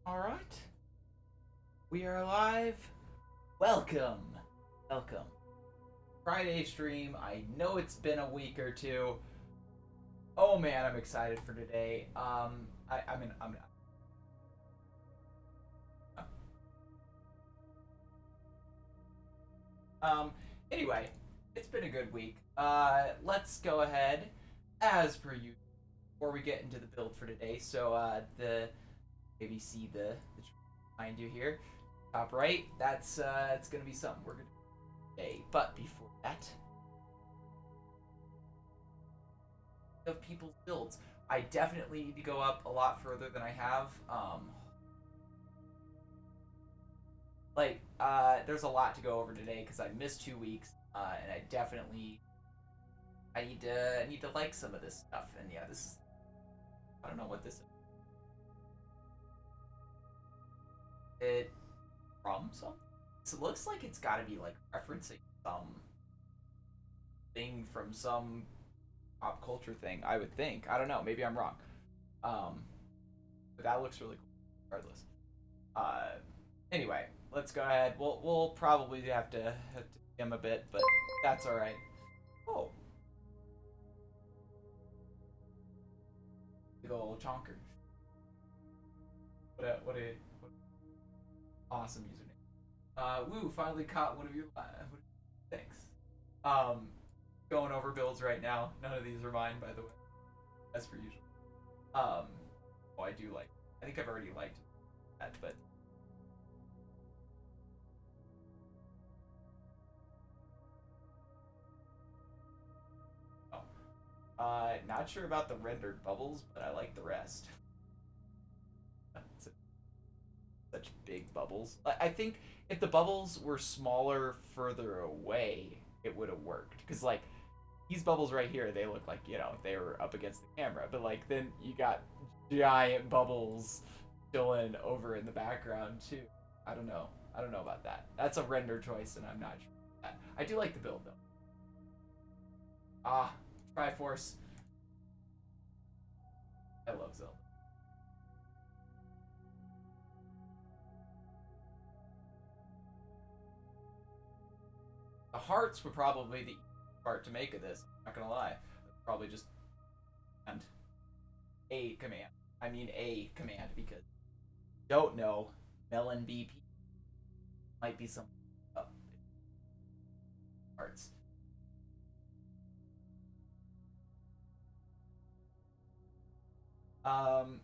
All right, we are live. Welcome, welcome. Friday stream. I know it's been a week or two. Oh man, I'm excited for today. I mean, um. Anyway, it's been a good week. Let's go ahead, as per usual, before we get into the build for today. So, the maybe see the behind you here, top right. That's it's gonna be something we're gonna do today. But before that, of people's builds. I definitely need to go up a lot further than I have. There's a lot to go over today because I missed 2 weeks, and I need to like some of this stuff. And yeah, this is I don't know what this is. It from something. So it looks like it's got to be like referencing some thing from some pop culture thing. I would think. I don't know. Maybe I'm wrong. Um, but that looks really cool. Regardless. Uh, anyway, let's go ahead. We'll probably have to him a bit, but that's all right. Oh, big old chonker. What a awesome username. Woo! Finally caught one of your. Thanks. Um, going over builds right now. None of these are mine, by the way, as per usual. Um, oh, I do like. I think I've already liked that, but oh. Not sure about the rendered bubbles, but I like the rest. Such big bubbles. I think if the bubbles were smaller further away, it would have worked. Because, like, these bubbles right here, they look like, they were up against the camera. But, like, then you got giant bubbles chilling over in the background, too. I don't know. I don't know about that. That's a render choice, and I'm not sure about that. I do like the build, though. Ah, Triforce. I love Zelda. The hearts were probably the easiest part to make of this. I'm not gonna lie. Probably just and a command. I mean a command because don't know melon BP might be some parts. Um,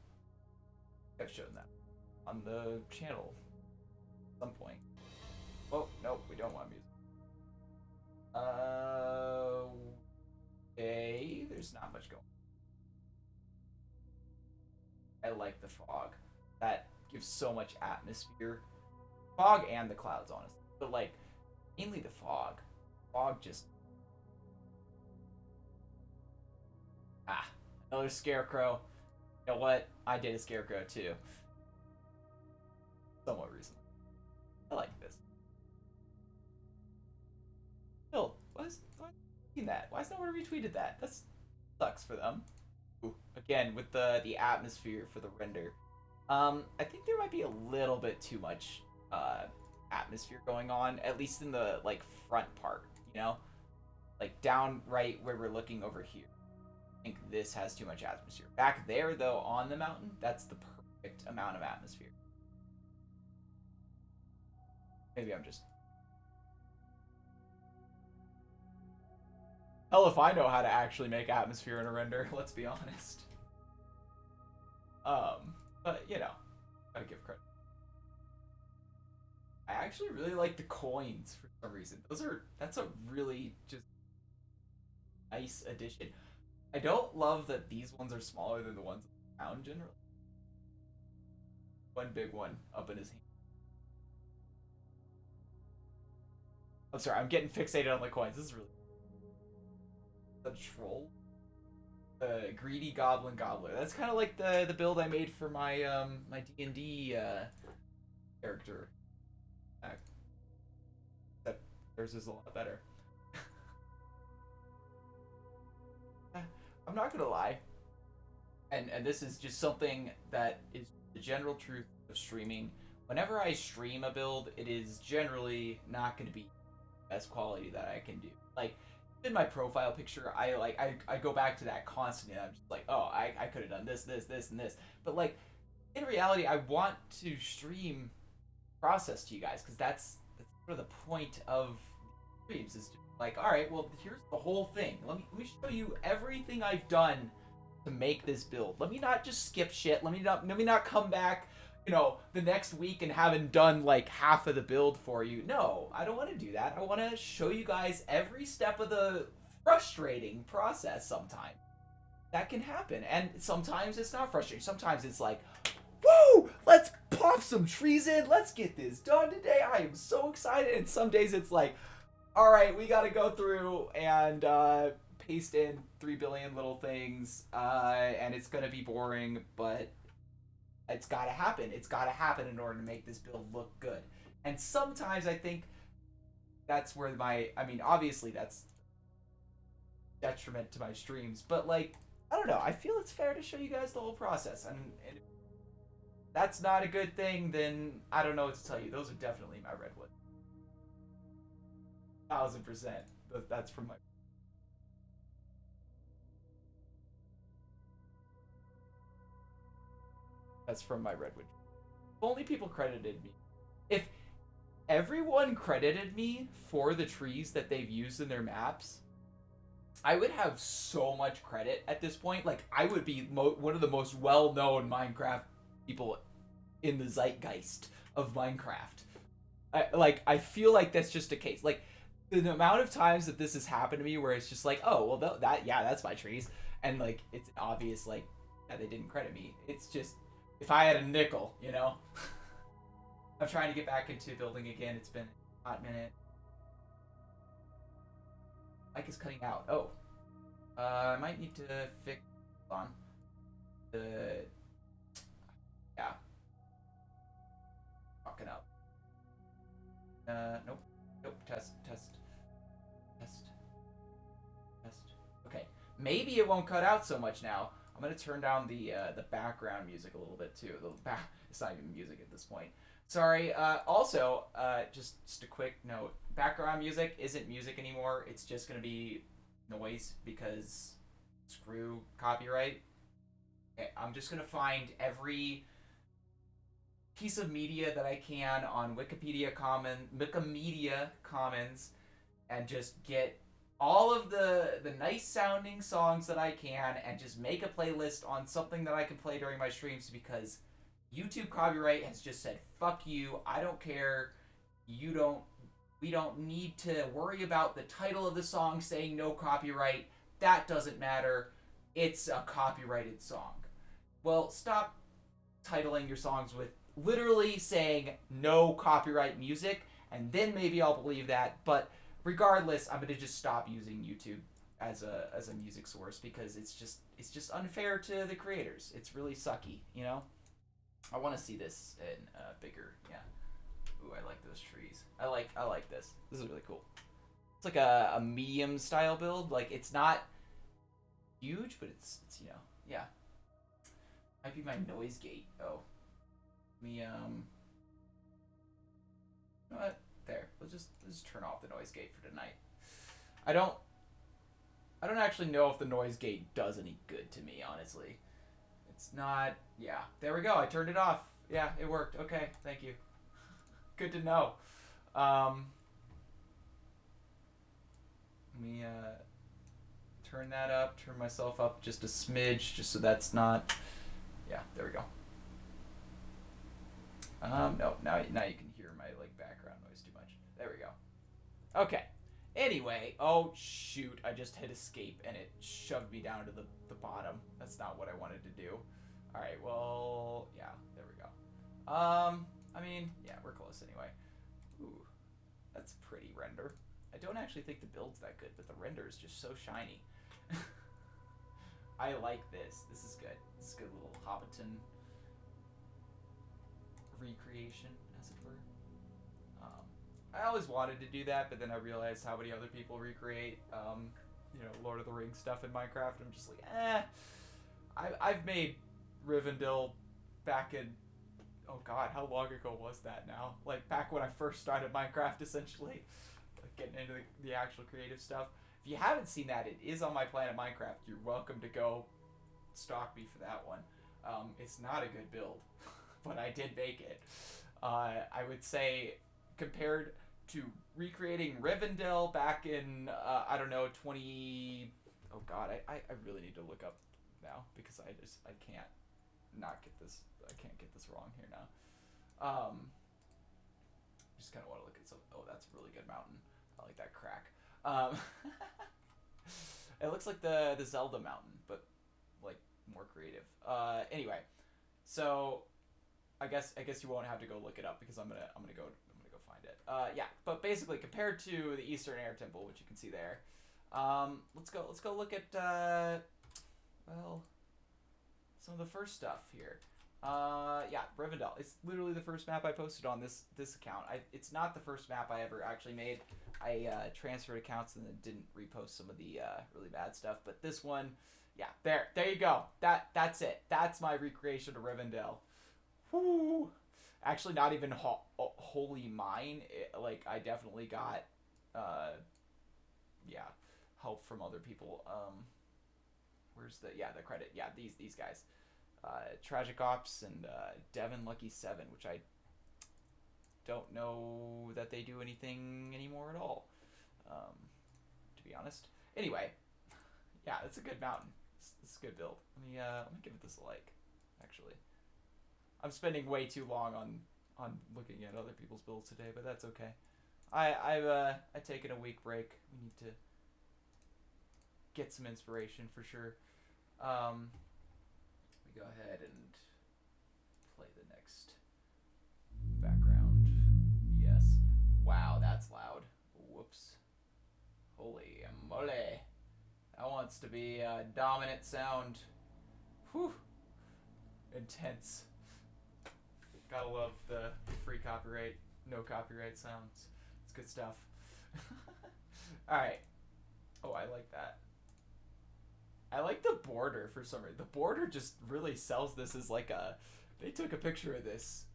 I've shown that on the channel at some point. Oh no, we don't want music. Uh, okay, there's not much going. I like the fog. That gives so much atmosphere. Fog and the clouds, honestly, but like mainly the fog. Fog just ah another scarecrow. You know what? I did a scarecrow too, somewhat recently. I like this. Bill, why seen that? Why has no one retweeted that? That sucks for them. Ooh, again with the atmosphere for the render. I think there might be a little bit too much atmosphere going on, at least in the like front part. Like down right where we're looking over here. I think this has too much atmosphere. Back there though, on the mountain, that's the perfect amount of atmosphere. Maybe I'm just hell if I know how to actually make atmosphere in a render. Let's be honest. But gotta give credit. I actually really like the coins for some reason. That's a really just nice addition. I don't love that these ones are smaller than the ones around generally. One big one up in his hand. I'm sorry, I'm getting fixated on the coins. This is really the troll. The greedy goblin gobbler. That's kind of like the build I made for my D&D character. Except theirs is a lot better. I'm not gonna lie, and this is just something that is the general truth of of streaming, whenever I stream a build, it is generally not going to be the best quality that I can do. Like in my profile picture, I go back to that constantly. I'm just like, oh, I could have done this, this, this, and this. But like in reality, I want to stream process to you guys because that's sort of the point of streams is to, like, all right, well, here's the whole thing. Let me show you everything I've done to make this build. Let me not just skip shit. Let me not come back, the next week and haven't done like half of the build for you. No, I don't want to do that. I want to show you guys every step of the frustrating process. Sometimes that can happen, and sometimes it's not frustrating. Sometimes it's like, woo, let's pop some trees in. Let's get this done today. I am so excited. And some days it's like, all right, we got to go through and paste in 3 billion little things, and it's going to be boring, but it's got to happen. It's got to happen in order to make this build look good. And sometimes I think that's where I mean, obviously that's detriment to my streams, but like, I don't know. I feel it's fair to show you guys the whole process. And if that's not a good thing, then I don't know what to tell you. Those are definitely my redwoods. 1000%. That's from my. That's from my redwood. If only people credited me. If everyone credited me for the trees that they've used in their maps, I would have so much credit at this point. Like, I would be one of the most well-known Minecraft people in the zeitgeist of Minecraft. I feel like that's just a case. Like, the amount of times that this has happened to me where it's just like, oh, well, yeah, that's my trees. And, like, it's obvious, like, yeah, they didn't credit me. It's just, if I had a nickel, I'm trying to get back into building again. It's been a hot minute. Mic is cutting out. Oh. I might need to fix on the. Yeah. Fucking up. Nope. Nope. Test. Okay. Maybe it won't cut out so much now. I'm gonna turn down the background music a little bit too. It's not even music at this point. Sorry. Also, just a quick note. Background music isn't music anymore. It's just gonna be noise because screw copyright. Okay, I'm just gonna find every piece of media that I can on Wikimedia Commons, and just get all of the nice sounding songs that I can, and just make a playlist on something that I can play during my streams, because YouTube copyright has just said, fuck you, I don't care, we don't need to worry about the title of the song saying no copyright, that doesn't matter, it's a copyrighted song. Well, stop titling your songs with literally saying no copyright music, and then maybe I'll believe that. But regardless, I'm gonna just stop using YouTube as a music source, because it's just unfair to the creators. It's really sucky, I want to see this in bigger. Yeah. Ooh, I like those trees. I like this. This is really cool. It's like a medium style build. Like, it's not huge, but it's yeah. Might be my noise gate. Oh. You know what? There. Let's just turn off the noise gate for tonight. I don't actually know if the noise gate does any good to me, honestly. It's not. Yeah. There we go. I turned it off. Yeah, it worked. Okay. Thank you. Good to know. Let me turn that up. Turn myself up just a smidge, just so that's not. Yeah. There we go. No, now you can hear my background noise too much. There we go. Okay. Anyway, oh shoot, I just hit escape and it shoved me down to the bottom. That's not what I wanted to do. Alright, well, yeah, there we go. I mean, yeah, we're close anyway. Ooh, that's a pretty render. I don't actually think the build's that good, but the render is just so shiny. I like this. This is good. This is a good little Hobbiton recreation, as it were. I always wanted to do that, but then I realized how many other people recreate, Lord of the Rings stuff in Minecraft. I'm just like, I've made Rivendell back in oh god, how long ago was that now? Like back when I first started Minecraft, essentially, like getting into the actual creative stuff. If you haven't seen that, it is on my Planet Minecraft. You're welcome to go stalk me for that one. It's not a good build, but I did make it. I would say compared to recreating Rivendell back in I don't know 20. Oh god, I really need to look up now because I can't not get this. I can't get this wrong here now. Just kind of want to look at some. Oh, that's a really good mountain. I like that crack. Um, it looks like the Zelda mountain, but like more creative. Anyway, so I guess you won't have to go look it up because I'm gonna go find it. Yeah, but basically compared to the Eastern Air Temple, which you can see there, let's go look at well some of the first stuff here. Yeah, Rivendell. It's literally the first map I posted on this account. It's not the first map I ever actually made. I transferred accounts and then didn't repost some of the really bad stuff. But this one, yeah, there you go. That's it. That's my recreation of Rivendell. Whoo! Actually, not even wholly mine. Like I definitely got, uh, yeah, help from other people. Where's the credit? Yeah, these guys. Tragic Ops and Devin Lucky 7, which I don't know that they do anything anymore at all, um, to be honest. Anyway, yeah, it's a good mountain. It's a good build. Let me give it this a like. Actually, I'm spending way too long on looking at other people's builds today, but that's okay. I've taken a week break. We need to get some inspiration for sure. Let me go ahead and play the next background. Yes. Wow, that's loud. Whoops. Holy moly. That wants to be a dominant sound. Whew. Intense. Gotta love the free copyright, no copyright sounds. It's good stuff. Alright. Oh, I like that. I like the border for some reason. The border just really sells this as like a. They took a picture of this.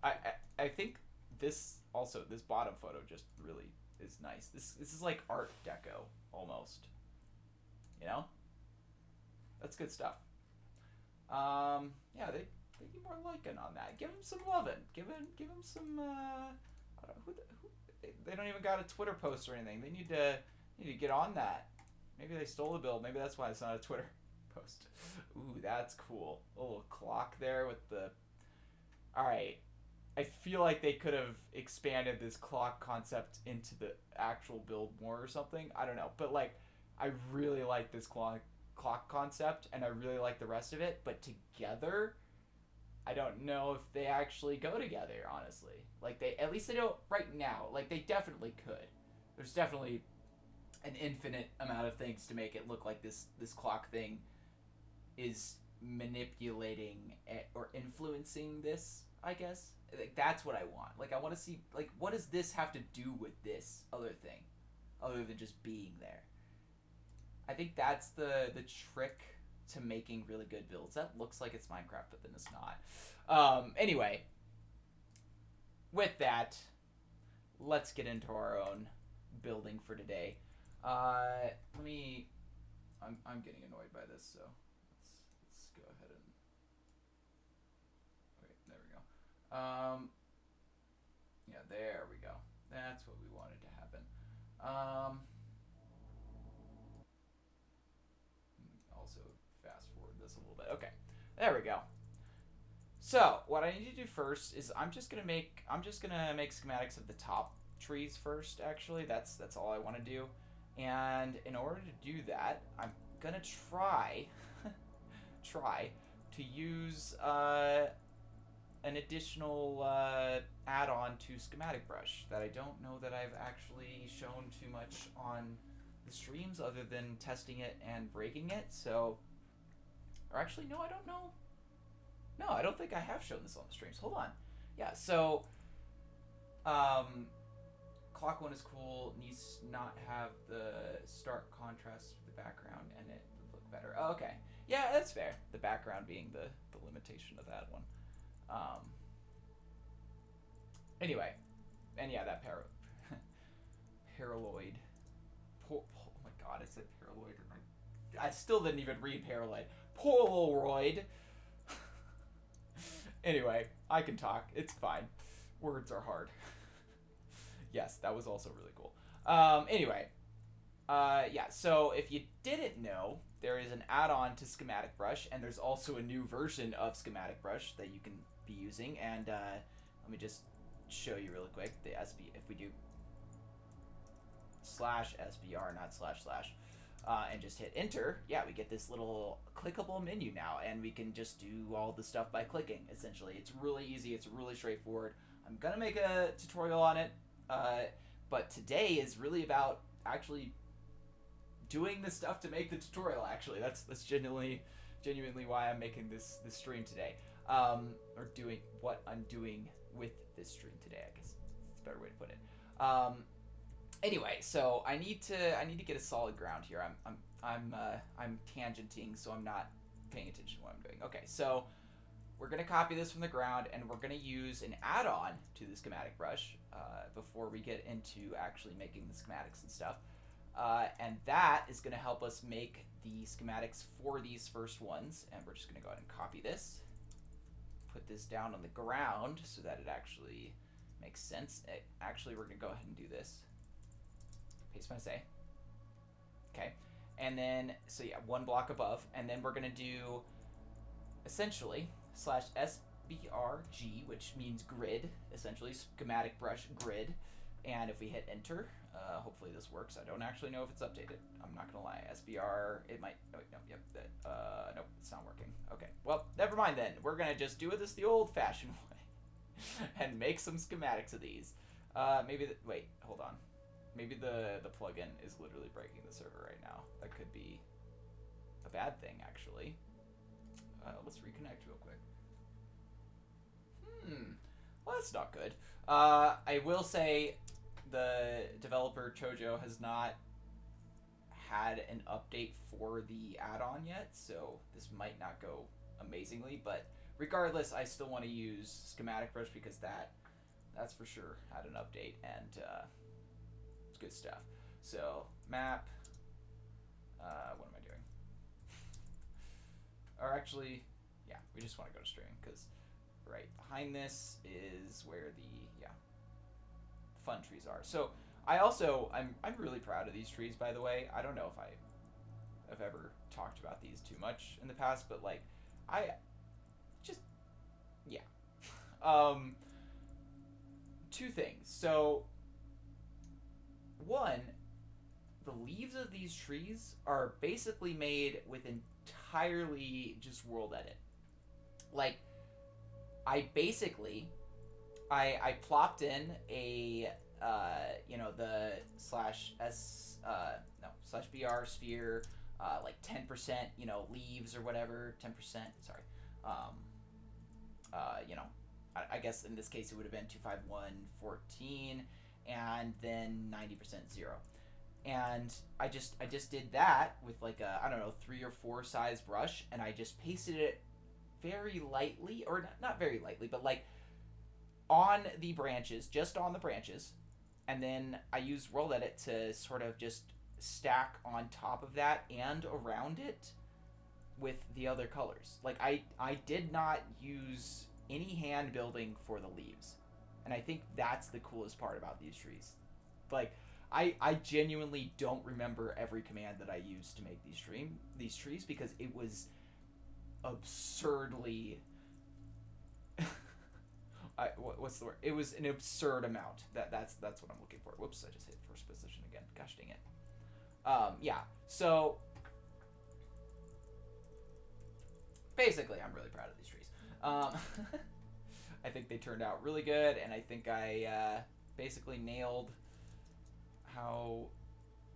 I think this bottom photo just really is nice. This is like Art Deco almost. You know, that's good stuff. Yeah, they need more liking on that. Give them some loving. Give them some. I don't know, who they don't even got a Twitter post or anything. They need to get on that. Maybe they stole the build. Maybe that's why it's not a Twitter post. Ooh, that's cool. A little clock there with the. All right. I feel like they could have expanded this clock concept into the actual build more or something. I don't know, but like, I really like this clock concept, and I really like the rest of it. But together, I don't know if they actually go together. Honestly, like they at least they don't right now. Like they definitely could. There's definitely an infinite amount of things to make it look like this clock thing is manipulating or influencing this, I guess. Like that's what I want. Like I want to see like what does this have to do with this other thing other than just being there. I think that's the trick to making really good builds. That looks like it's Minecraft but then it's not. Anyway, with that, let's get into our own building for today. Let me. I'm getting annoyed by this, so let's go ahead and. Okay, there we go. Yeah, there we go. That's what we wanted to happen. Also fast forward this a little bit. Okay, there we go. So what I need to do first is I'm just gonna make schematics of the top trees first. Actually, that's all I want to do. And in order to do that, I'm gonna try to use an additional add-on to Schematic Brush that I don't know that I've actually shown too much on the streams other than testing it and breaking it. So, or actually, no, I don't know. No, I don't think I have shown this on the streams. Hold on. Yeah, so um, Clock one is cool. Needs to not have the stark contrast with the background, and it would look better. Oh, okay. Yeah, that's fair. The background being the limitation of that one. Anyway, and yeah, that paraloid. Oh my god, I said paraloid. I still didn't even read paraloid. Polaroid. Anyway, I can talk. It's fine. Words are hard. Yes, that was also really cool. Anyway, yeah, so if you didn't know, there is an add-on to Schematic Brush, and there's also a new version of Schematic Brush that you can be using. And let me just show you really quick. The SB, if we do /SBR, not // and just hit enter, yeah, we get this little clickable menu now, and we can just do all the stuff by clicking, essentially. It's really easy. It's really straightforward. I'm going to make a tutorial on it, but today is really about actually doing the stuff to make the tutorial. Actually, that's genuinely why I'm making this stream today, or doing what I'm doing with this stream today. I guess it's a better way to put it. Anyway, so I need to get a solid ground here. I'm tangenting, so I'm not paying attention to what I'm doing. Okay, so we're gonna copy this from the ground, and we're gonna use an add-on to the schematic brush before we get into actually making the schematics and stuff. And that is going to help us make the schematics for these first ones. And we're just going to go ahead and copy this, put this down on the ground so that it actually makes sense. Actually, we're going to go ahead and do this. Paste my say. Okay. And then, so yeah, one block above. And then we're going to do essentially /SBRG, which means grid, essentially schematic brush grid. And if we hit enter, hopefully this works. I don't actually know if it's updated. I'm not gonna lie. SBR, it might. Oh, no, yep. Nope, it's not working. Okay, well, never mind then. We're gonna just do this the old-fashioned way and make some schematics of these. Maybe wait, hold on. Maybe the plugin is literally breaking the server right now. That could be a bad thing, actually. Let's reconnect real quick. Well, that's not good. I will say the developer Chojo has not had an update for the add-on yet, so this might not go amazingly, but regardless, I still want to use Schematic Brush because that's for sure had an update, and it's good stuff. So map, what am I doing? Or actually, yeah, we just want to go to stream because right behind this is where the fun trees are. So I'm really proud of these trees, by the way. I don't know if I've ever talked about these too much in the past, but like I just yeah. Two things. So one, the leaves of these trees are basically made with entirely just world edit. Like I basically I plopped in a the /BR sphere, like 10%, leaves or whatever, 10%, sorry. I guess in this case it would have been 25114 and then 90% 0. And I just did that with like a, I don't know, 3 or 4 size brush, and I just pasted it very lightly, or not very lightly, but like on the branches, just on the branches, and then I used World Edit to sort of just stack on top of that and around it with the other colors. Like I did not use any hand building for the leaves, and I think that's the coolest part about these trees. Like I genuinely don't remember every command that I used to make these trees because it was absurdly what's the word? It was an absurd amount. That's what I'm looking for. Whoops, I just hit first position again. Gosh dang it. Yeah. So basically, I'm really proud of these trees. I think they turned out really good, and I think I basically nailed how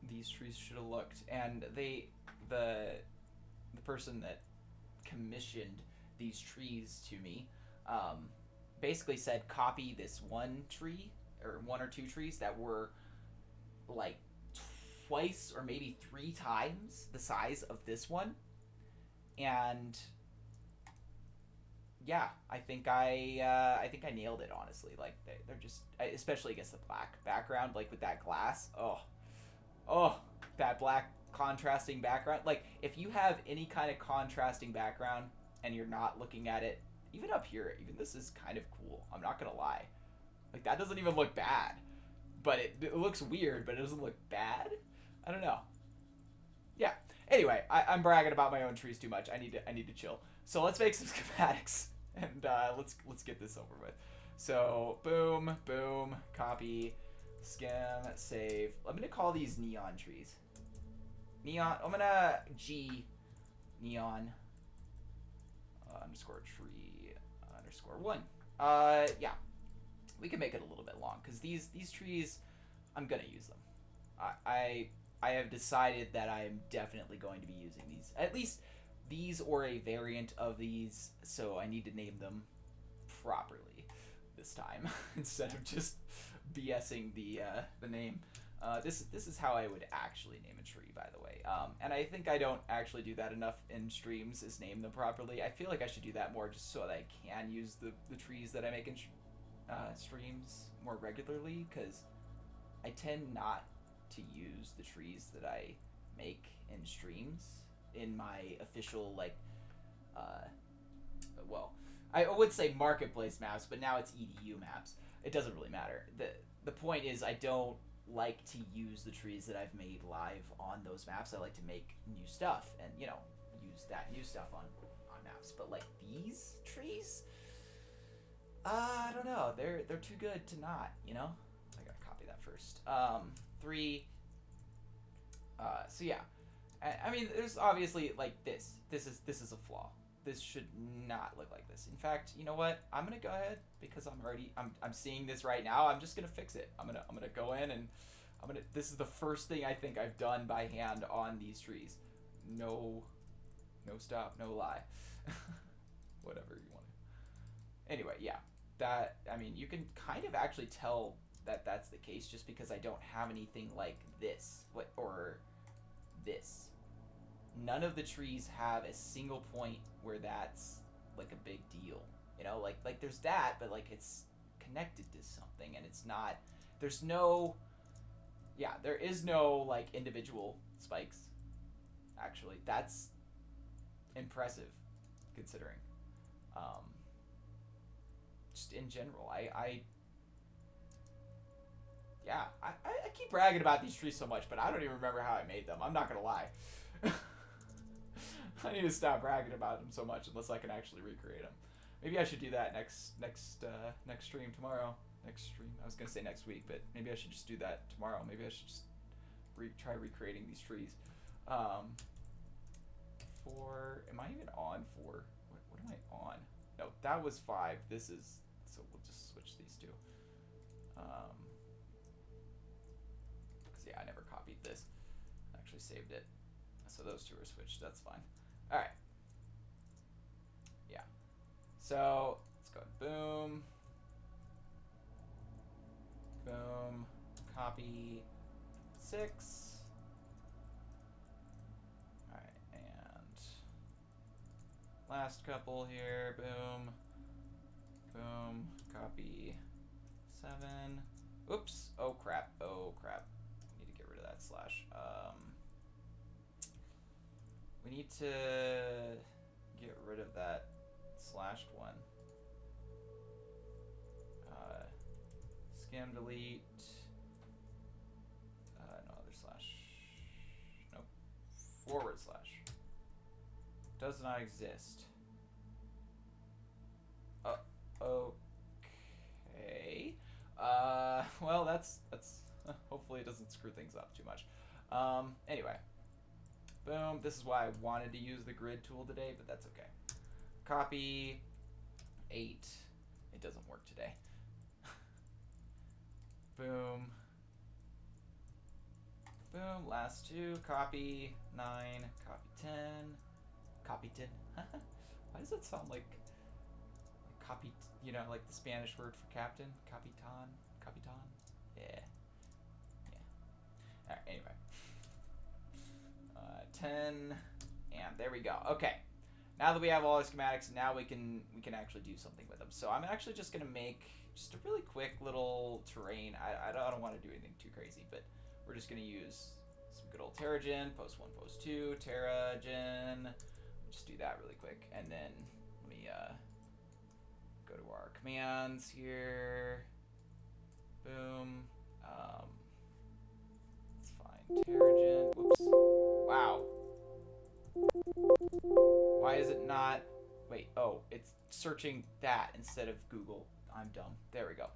these trees should have looked. And the person that commissioned these trees to me basically said copy this one tree or 1 or 2 trees that were like twice or maybe 3 times the size of this one, and yeah, I think I nailed it, honestly. Like they're just, especially against the black background, like with that glass. Oh, that black contrasting background. Like if you have any kind of contrasting background and you're not looking at it, even up here, even this is kind of cool. I'm not gonna lie. Like that doesn't even look bad, but it looks weird, but it doesn't look bad. I don't know. Yeah. Anyway, I'm bragging about my own trees too much. I need to chill. So let's make some schematics and let's get this over with. So boom, boom, copy, skim, save. I'm gonna call these neon trees. Neon. I'm gonna G neon underscore tree underscore one. Yeah, we can make it a little bit long because these trees, I'm gonna use them. I have decided that I'm definitely going to be using these. At least these or a variant of these, so I need to name them properly this time instead of just BSing the name. This is how I would actually name a tree, by the way. And I think I don't actually do that enough in streams, is name them properly. I feel like I should do that more just so that I can use the trees that I make in streams more regularly, because I tend not to use the trees that I make in streams in my official, like, uh, well, I would say marketplace maps, but now it's EDU maps. It doesn't really matter. The point is I don't like to use the trees that I've made live on those maps. I like to make new stuff and, you know, use that new stuff on maps. But like these trees, I don't know. They're too good to not, you know? I gotta copy that first. 3. So yeah, I mean, there's obviously like this. This is a flaw. This should not look like this. In fact, you know what? I'm gonna go ahead because I'm seeing this right now. I'm just gonna fix it. I'm gonna go in and This is the first thing I think I've done by hand on these trees. No, no stop, no lie. Whatever you want to. Anyway, yeah. That, I mean, you can kind of actually tell that that's the case just because I don't have anything like this or this. None of the trees have a single point where that's like a big deal. You know, like there's that, but like it's connected to something and it's not, there's no, yeah, there is no like individual spikes. Actually, that's impressive considering. Um, just in general, yeah, I keep bragging about these trees so much, but I don't even remember how I made them. I'm not gonna lie. I need to stop bragging about them so much unless I can actually recreate them. Maybe I should do that next stream tomorrow. Next stream. I was gonna say next week, but maybe I should just do that tomorrow. Maybe I should just try recreating these trees. Am I even on 4? What am I on? No, that was 5. This is, so we'll just switch these two. Because yeah, I never copied this. I actually saved it. So those two are switched. That's fine. All right. Yeah. So let's go. Boom. Boom. Copy 6. All right, and last couple here. Boom. Boom. Copy 7. Oops. Oh crap. Oh crap. Need to get rid of that slash. We need to get rid of that slashed one. Skim delete. No other slash. Nope. Forward slash. Does not exist. Okay. Well, that's hopefully it doesn't screw things up too much. Anyway. Boom. This is why I wanted to use the grid tool today, but that's okay. Copy 8. It doesn't work today. Boom. Boom. Last 2. Copy 9. Copy 10. Copy 10. Why does that sound like copy? You know, like the Spanish word for captain. Capitan. Capitan. Yeah. Yeah. All right. Anyway. 10, and there we go. Okay, Now that we have all our schematics, now we can actually do something with them. So I'm actually just gonna make just a really quick little terrain. I don't want to do anything too crazy, but we're just gonna use some good old Terrigen, post 1, post 2, Terrigen. Just do that really quick, and then let me go to our commands here. Boom. Let's find Terrigen. Whoops. Wow. Why is it not? Wait. Oh, it's searching that instead of Google. I'm dumb. There we go.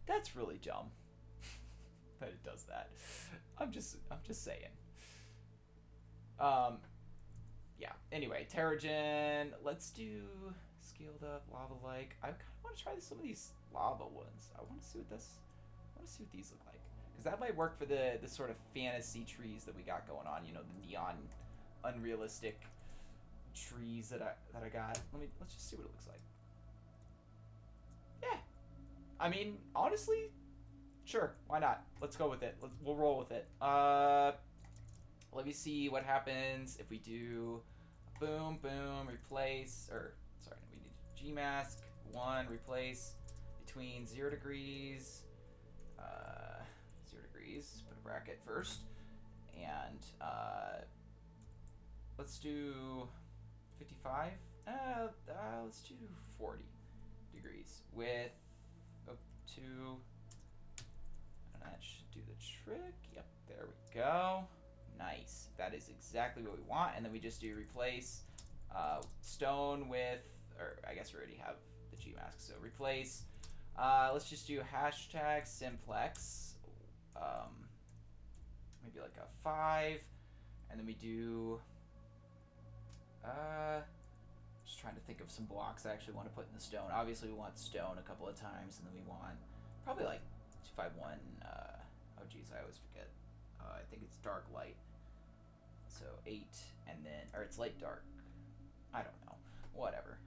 That's really dumb. That it does that. I'm just saying. Yeah. Anyway, Terrigen. Let's do scaled up lava like. I kind of want to try some of these lava ones. I want to see what these look like, because that might work for the sort of fantasy trees that we got going on. You know, the neon, unrealistic trees that I got. Let's just see what it looks like. Yeah. I mean, honestly, sure, why not? Let's go with it. We'll roll with it. Let me see what happens if we do boom, boom, replace, or sorry, we need Gmask 1 replace between 0 degrees, 0 degrees. Put a bracket first, and let's do 55. Let's do 40 degrees with 2. And that should do the trick. Yep, there we go. Nice. That is exactly what we want. And then we just do replace stone with, or I guess we already have the Gmask. So replace. Let's just do hashtag simplex. Maybe like a 5. And then we do. Just trying to think of some blocks I actually want to put in the stone. Obviously, we want stone a couple of times, and then we want probably like 251. Oh geez, I always forget. I think it's dark light. So 8, and then, or it's light dark. I don't know. Whatever.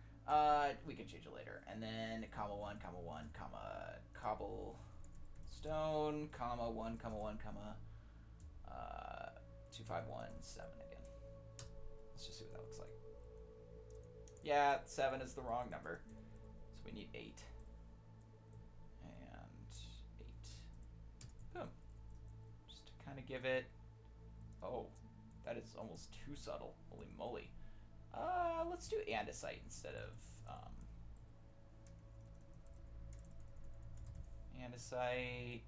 We can change it later. And then comma 1, comma 1, comma cobble stone, comma 1, comma 1, comma 2517 again. Let's just see what that looks like. Yeah, 7 is the wrong number. So we need 8. And 8. Boom. Just to kind of give it. Oh, that is almost too subtle. Holy moly. Let's do andesite instead of andesite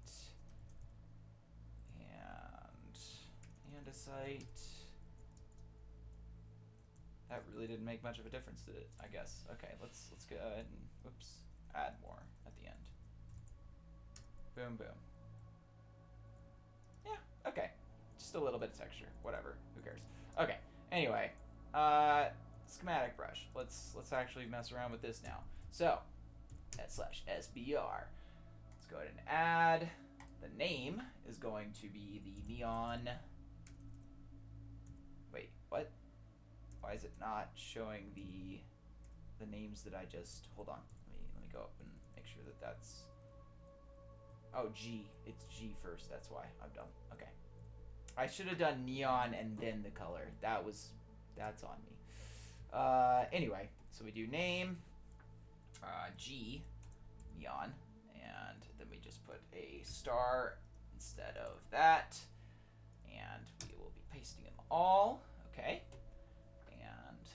and andesite. That really didn't make much of a difference, did it? I guess. Okay, let's go ahead and whoops, add more at the end. Boom, boom. Yeah, okay. Just a little bit of texture. Whatever. Who cares? Okay. Anyway, schematic brush. Let's actually mess around with this now. So, /SBR. Let's go ahead and add. The name is going to be the neon. Wait, what? Why is it not showing the names that I just? Hold on. Let me go up and make sure that that's. Oh, G. It's G first. That's why. I'm dumb. Okay. I should have done neon and then the color. That's on me. Anyway, so we do name, G, neon, and then we just put a star instead of that, and we will be pasting them all. Okay. And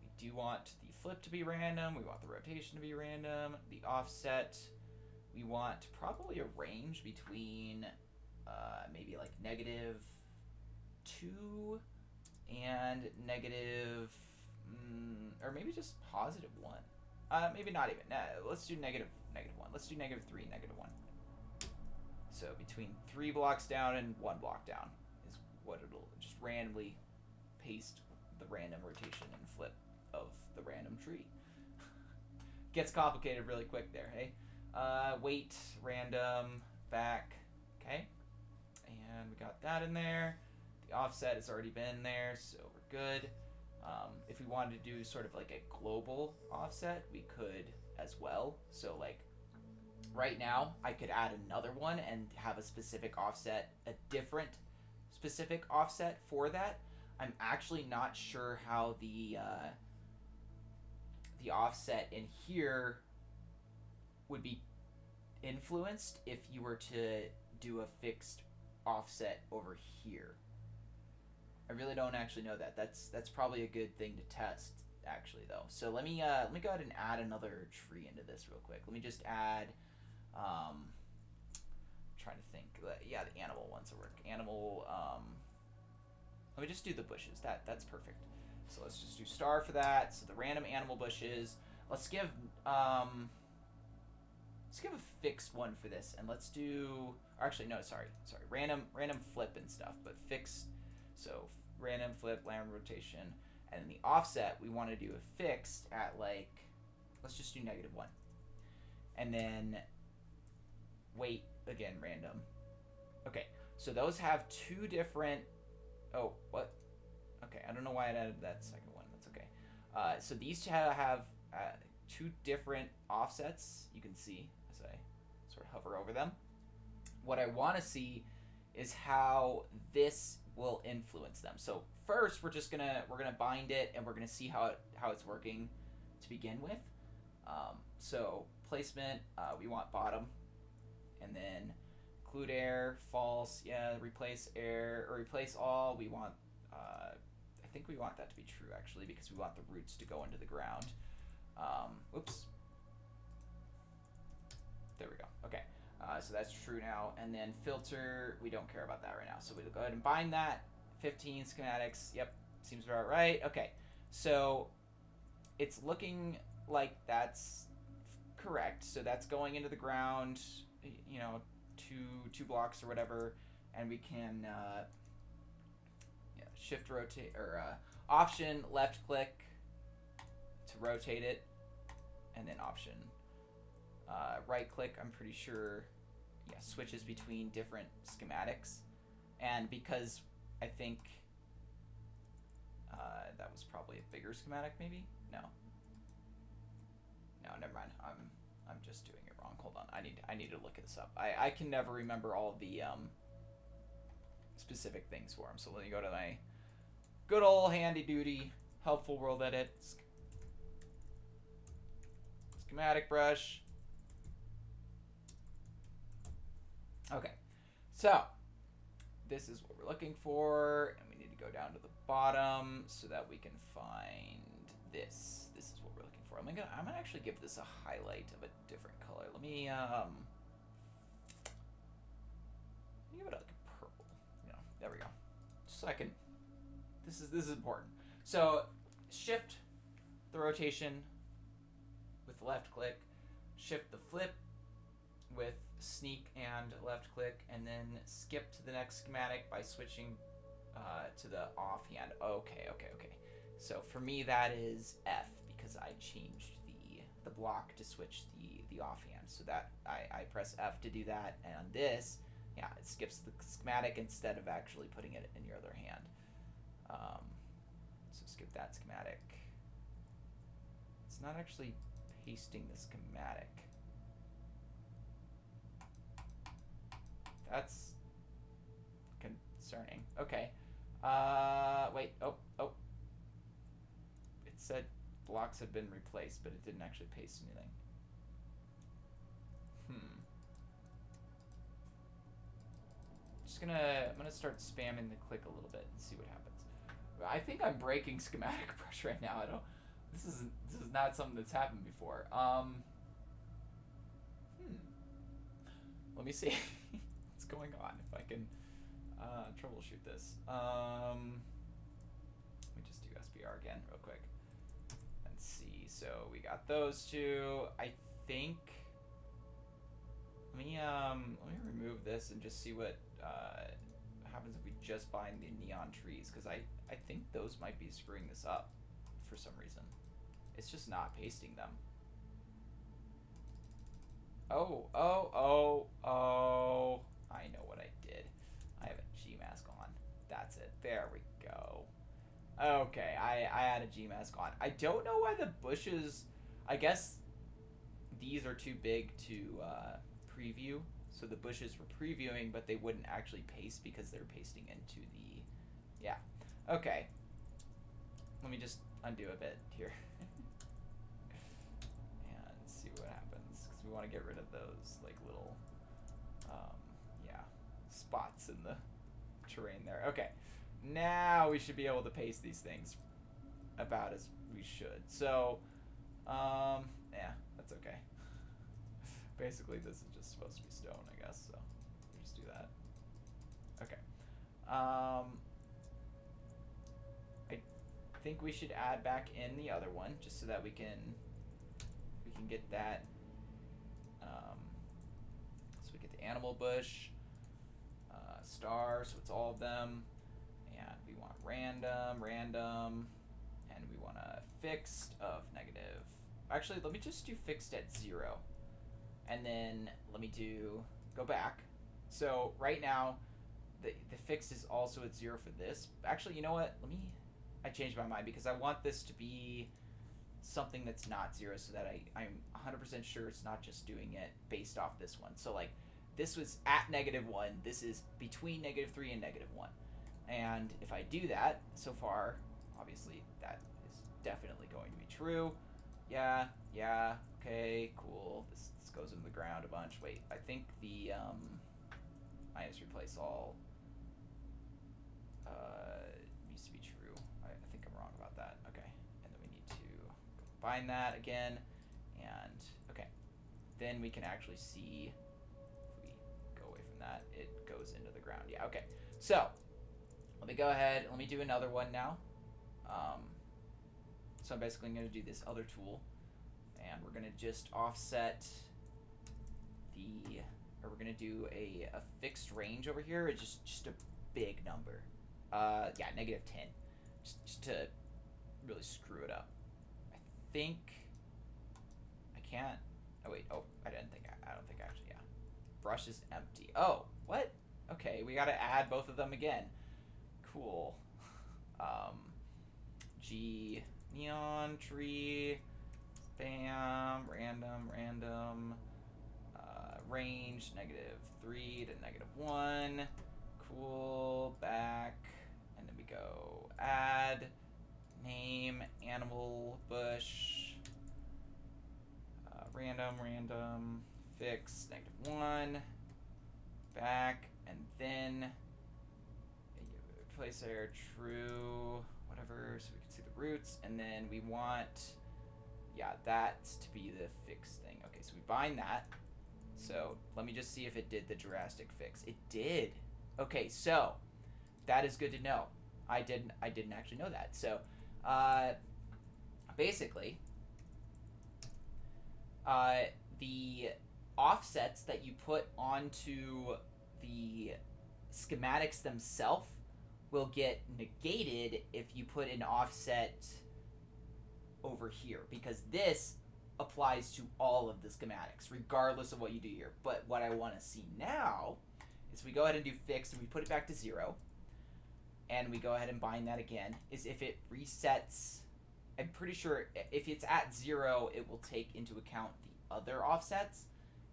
we do want the flip to be random. We want the rotation to be random. The offset, we want probably a range between maybe like -2 and negative, or maybe just +1. Maybe not even. Let's do -1. Let's do -3, -1. So between 3 blocks down and 1 block down is what it'll just randomly paste the random rotation and flip of the random tree. Gets complicated really quick there, hey? Weight, random, back, okay? And we got that in there. The offset has already been there, so we're good. If we wanted to do sort of like a global offset, we could as well. So like right now, I could add another one and have a specific offset, a different specific offset for that. I'm actually not sure how the the offset in here would be influenced if you were to do a fixed offset over here. I really don't actually know that. That's probably a good thing to test, actually, though. So let me go ahead and add another tree into this real quick. Let me just add. I'm trying to think. Yeah, the animal ones will work. Animal. Let me just do the bushes. That's perfect. So let's just do star for that. So the random animal bushes. Let's give a fixed one for this, and let's do. Or actually, no, sorry. Random flip and stuff, but fixed. So random flip, random rotation, and then the offset we want to do a fixed at like, let's just do -1, and then weight again random. Okay, so those have two different. Oh, what? Okay, I don't know why I added that second one. That's okay. So these have two different offsets. You can see as I sort of hover over them. What I want to see is how this will influence them. So first, we're gonna bind it, and we're gonna see how it's working to begin with. So placement, we want bottom, and then include air, false, yeah, replace air or replace all. We want, I think we want that to be true actually, because we want the roots to go into the ground. Oops. There we go. Okay. So that's true now. And then filter, we don't care about that right now. So we'll go ahead and bind that. 15 schematics. Yep. Seems about right. Okay. So it's looking like that's correct. So that's going into the ground, you know, two blocks or whatever. And we can shift rotate or option left click to rotate it. And then option right click, I'm pretty sure, switches between different schematics. And because I think that was probably a bigger schematic, maybe? No, never mind. I'm just doing it wrong. Hold on. I need to look this up. I can never remember all the specific things for them. So let me go to my good old handy duty helpful world edit. Schematic brush. Okay, so this is what we're looking for, and we need to go down to the bottom so that we can find this. This is what we're looking for. I'm gonna actually give this a highlight of a different color. Let me give it like a purple. There we go. Just so I can. This is important. So shift the rotation with left click, shift the flip with sneak and left click, and then skip to the next schematic by switching to the offhand. Okay. So for me that is F, because I changed the block to switch the offhand. So that I press F to do that, and on this, it skips the schematic instead of actually putting it in your other hand. So skip that schematic. It's not actually pasting the schematic. That's concerning. Okay. Wait. Oh. It said blocks had been replaced, but it didn't actually paste anything. I'm gonna start spamming the click a little bit and see what happens. I think I'm breaking schematic brush right now. This is not something that's happened before. Let me see what's going on, if I can troubleshoot this. Let me just do SBR again real quick and see. So we got those two. I think let me remove this and just see what happens if we just bind the neon trees, because I think those might be screwing this up for some reason. It's just not pasting them. Oh, I know what I did. I have a G mask on. That's it. There we go. Okay, I had a G mask on. I don't know why the bushes, I guess these are too big to preview. So the bushes were previewing, but they wouldn't actually paste because they're pasting into the, Okay. Let me just undo a bit here. want to get rid of those like little, um, yeah, spots in the terrain there. Okay, now we should be able to paste these things about as we should. So, yeah, that's okay. Basically, this is just supposed to be stone, I guess. So we just do that. Okay. I think we should add back in the other one just so that we can get that. So we get the animal bush, star, so it's all of them, and we want random, and we want a fixed of negative. Actually, let me just do fixed at 0, and then let me go back. So right now, the fixed is also at 0 for this. Actually, you know what? I changed my mind because I want this to be something that's not 0 so that I'm 100% sure it's not just doing it based off this one. So like this was at -1. This is between -3 and -1. And if I do that, so far, obviously that is definitely going to be true. Yeah, okay, cool. This goes into the ground a bunch. Wait, I think the minus replace all needs to be true. I think I'm wrong about that. Okay, and then we need to combine that again, and okay, then we can actually see if we go away from that, it goes into the ground. Yeah, okay. So let me go ahead. Let me do another one now. So I'm basically going to do this other tool, and we're going to just offset or we're going to do a fixed range over here. It's just a big number. Yeah, -10. Just to really screw it up. I think I can't. Oh wait. Oh, I don't think actually. Yeah. Brush is empty. Oh, what? Okay, we got to add both of them again. Cool. G neon tree. Bam. Random. Range -3 to -1. Cool. Back. And then we go add name animal bush. Random. Fix -1. Back. And then replace our true whatever so we can see the roots. And then we want that to be the fixed thing. Okay, so we bind that. So let me just see if it did the drastic fix. It did. Okay, so that is good to know. I didn't actually know that. So basically the offsets that you put onto the schematics themselves will get negated if you put an offset over here, because this applies to all of the schematics regardless of what you do here. But what I want to see now is we go ahead and do fixed and we put it back to 0, and we go ahead and bind that again, is if it resets. I'm pretty sure if it's at 0 it will take into account the other offsets,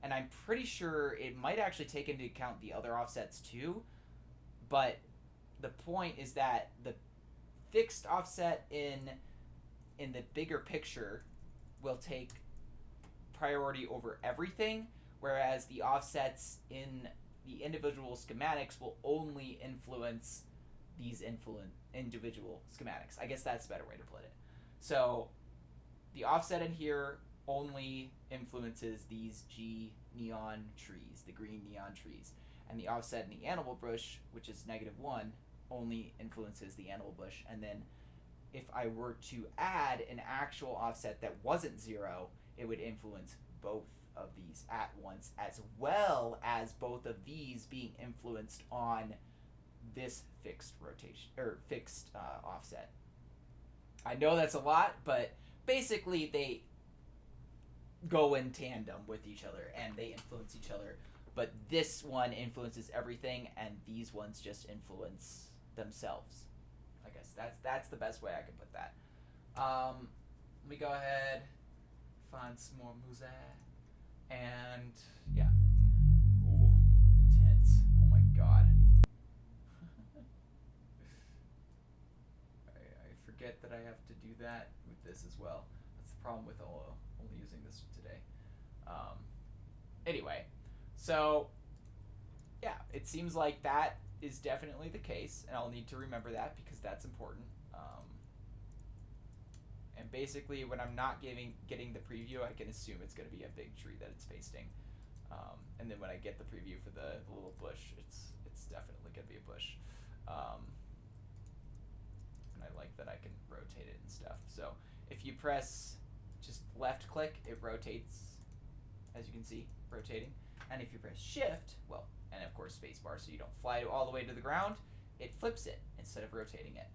and I'm pretty sure it might actually take into account the other offsets too. But the point is that the fixed offset in the bigger picture will take priority over everything, whereas the offsets in the individual schematics will only influence these individual schematics. I guess that's a better way to put it. So the offset in here only influences these G neon trees, the green neon trees, and the offset in the animal bush, which is -1, only influences the animal bush. And then if I were to add an actual offset that wasn't 0, it would influence both of these at once, as well as both of these being influenced on this fixed rotation or fixed offset. I know that's a lot, but basically they go in tandem with each other and they influence each other. But this one influences everything, and these ones just influence themselves. I guess that's the best way I can put that. Let me go ahead, find some more music, and yeah. Ooh, intense. Oh my god. I forget that I have to do that with this as well. That's the problem with only using this today. Anyway, so yeah, it seems like that is definitely the case, and I'll need to remember that because that's important. And basically, when I'm not getting the preview, I can assume it's going to be a big tree that it's pasting. And then when I get the preview for the little bush, it's definitely going to be a bush. And I like that I can rotate it and stuff. So if you press just left click, it rotates, as you can see, rotating. And if you press shift, well, and of course spacebar, so you don't fly all the way to the ground, it flips it instead of rotating it.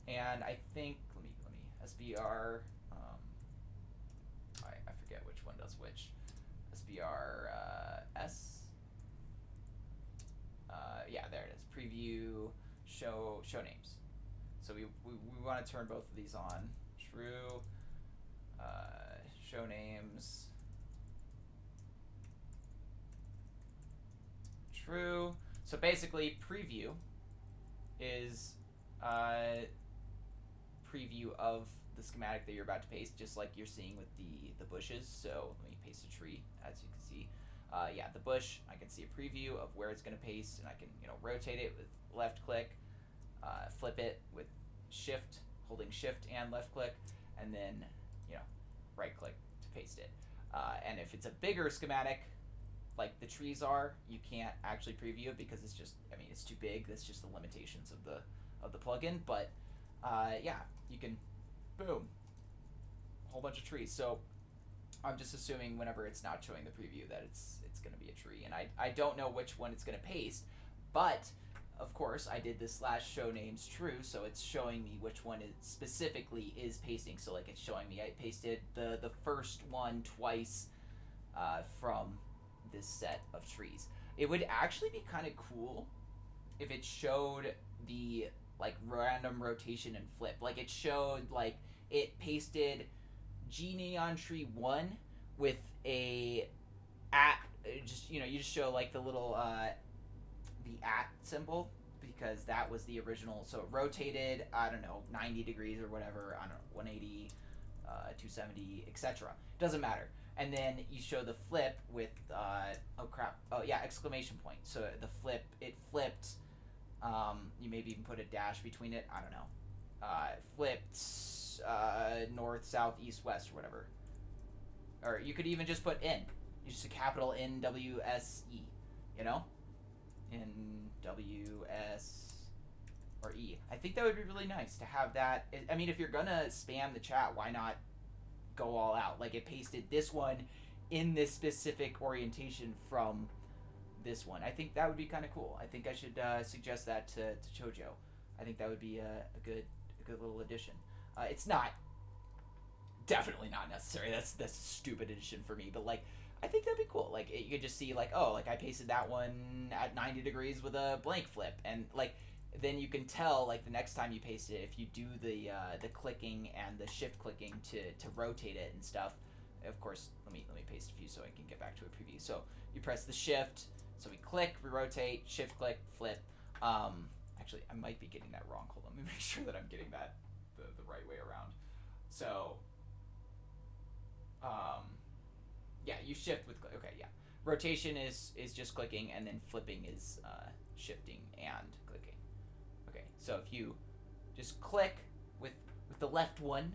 And I think let me SBR. I forget which one does which. SBR S. Yeah, there it is. Preview show names. So we want to turn both of these on. True. Show names. True. So basically, preview is preview of the schematic that you're about to paste, just like you're seeing with the bushes. So let me paste a tree, as you can see. Yeah, the bush, I can see a preview of where it's going to paste, and I can rotate it with left click, flip it with shift, holding shift and left click, and then right click to paste it. And if it's a bigger schematic, like the trees are, you can't actually preview it because it's just, it's too big. That's just the limitations of the plugin. But yeah, you can, boom, a whole bunch of trees. So I'm just assuming whenever it's not showing the preview that it's going to be a tree, and I don't know which one it's going to paste, but of course I did this slash show names true, so it's showing me which one it specifically is pasting. So like it's showing me I pasted the first one twice from this set of trees. It would actually be kind of cool if it showed the like random rotation and flip. Like it showed like it pasted G Neon Tree 1 with a at just you just show like the little the at symbol, because that was the original. So it rotated, I don't know, 90 degrees or whatever, I don't know, 180, 270, etc. Doesn't matter. And then you show the flip with oh crap, oh yeah, exclamation point. So the flip, it flipped. You maybe even put a dash between it, I don't know. Flipped north, south, east, west, or whatever. Or you could even just put in. You just a capital N W S E, N W S or E. I think that would be really nice to have that. I mean, if you're gonna spam the chat, why not go all out? Like it pasted this one in this specific orientation from this one. I think that would be kind of cool. I think I should suggest that to Chojo. I think that would be a good little addition. It's not definitely not necessary. That's a stupid addition for me. But like, I think that'd be cool. Like you could just see like, oh, like I pasted that one at 90 degrees with a blank flip, and like then you can tell like the next time you paste it, if you do the clicking and the shift clicking to rotate it and stuff. Of course, let me paste a few so I can get back to a preview. So you press the shift. So we click, we rotate, shift click, flip. Actually, I might be getting that wrong. Hold on, let me make sure that I'm getting that the right way around. So, yeah, you shift with click. Okay, yeah. Rotation is just clicking, and then flipping is shifting and clicking. Okay, so if you just click with the left one,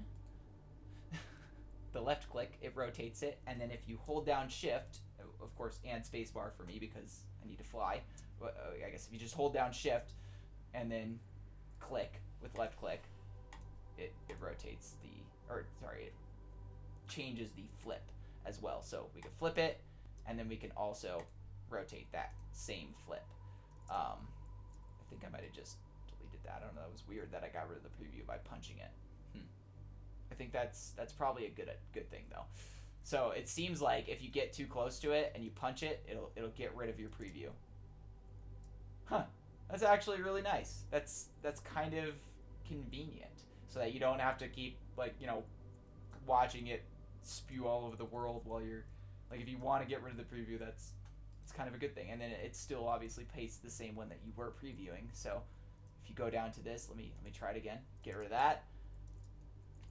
the left click, it rotates it, and then if you hold down shift, of course, and spacebar for me because I need to fly. But I guess if you just hold down shift and then click with left click, it rotates it changes the flip as well. So we can flip it, and then we can also rotate that same flip. I think I might have just deleted that. I don't know. That was weird that I got rid of the preview by punching it. I think that's probably a good thing though. So it seems like if you get too close to it and you punch it, it'll get rid of your preview. Huh. That's actually really nice. That's kind of convenient, so that you don't have to keep watching it spew all over the world while you're like, if you want to get rid of the preview, it's kind of a good thing. And then it still obviously pastes the same one that you were previewing. So if you go down to this, let me try it again. Get rid of that.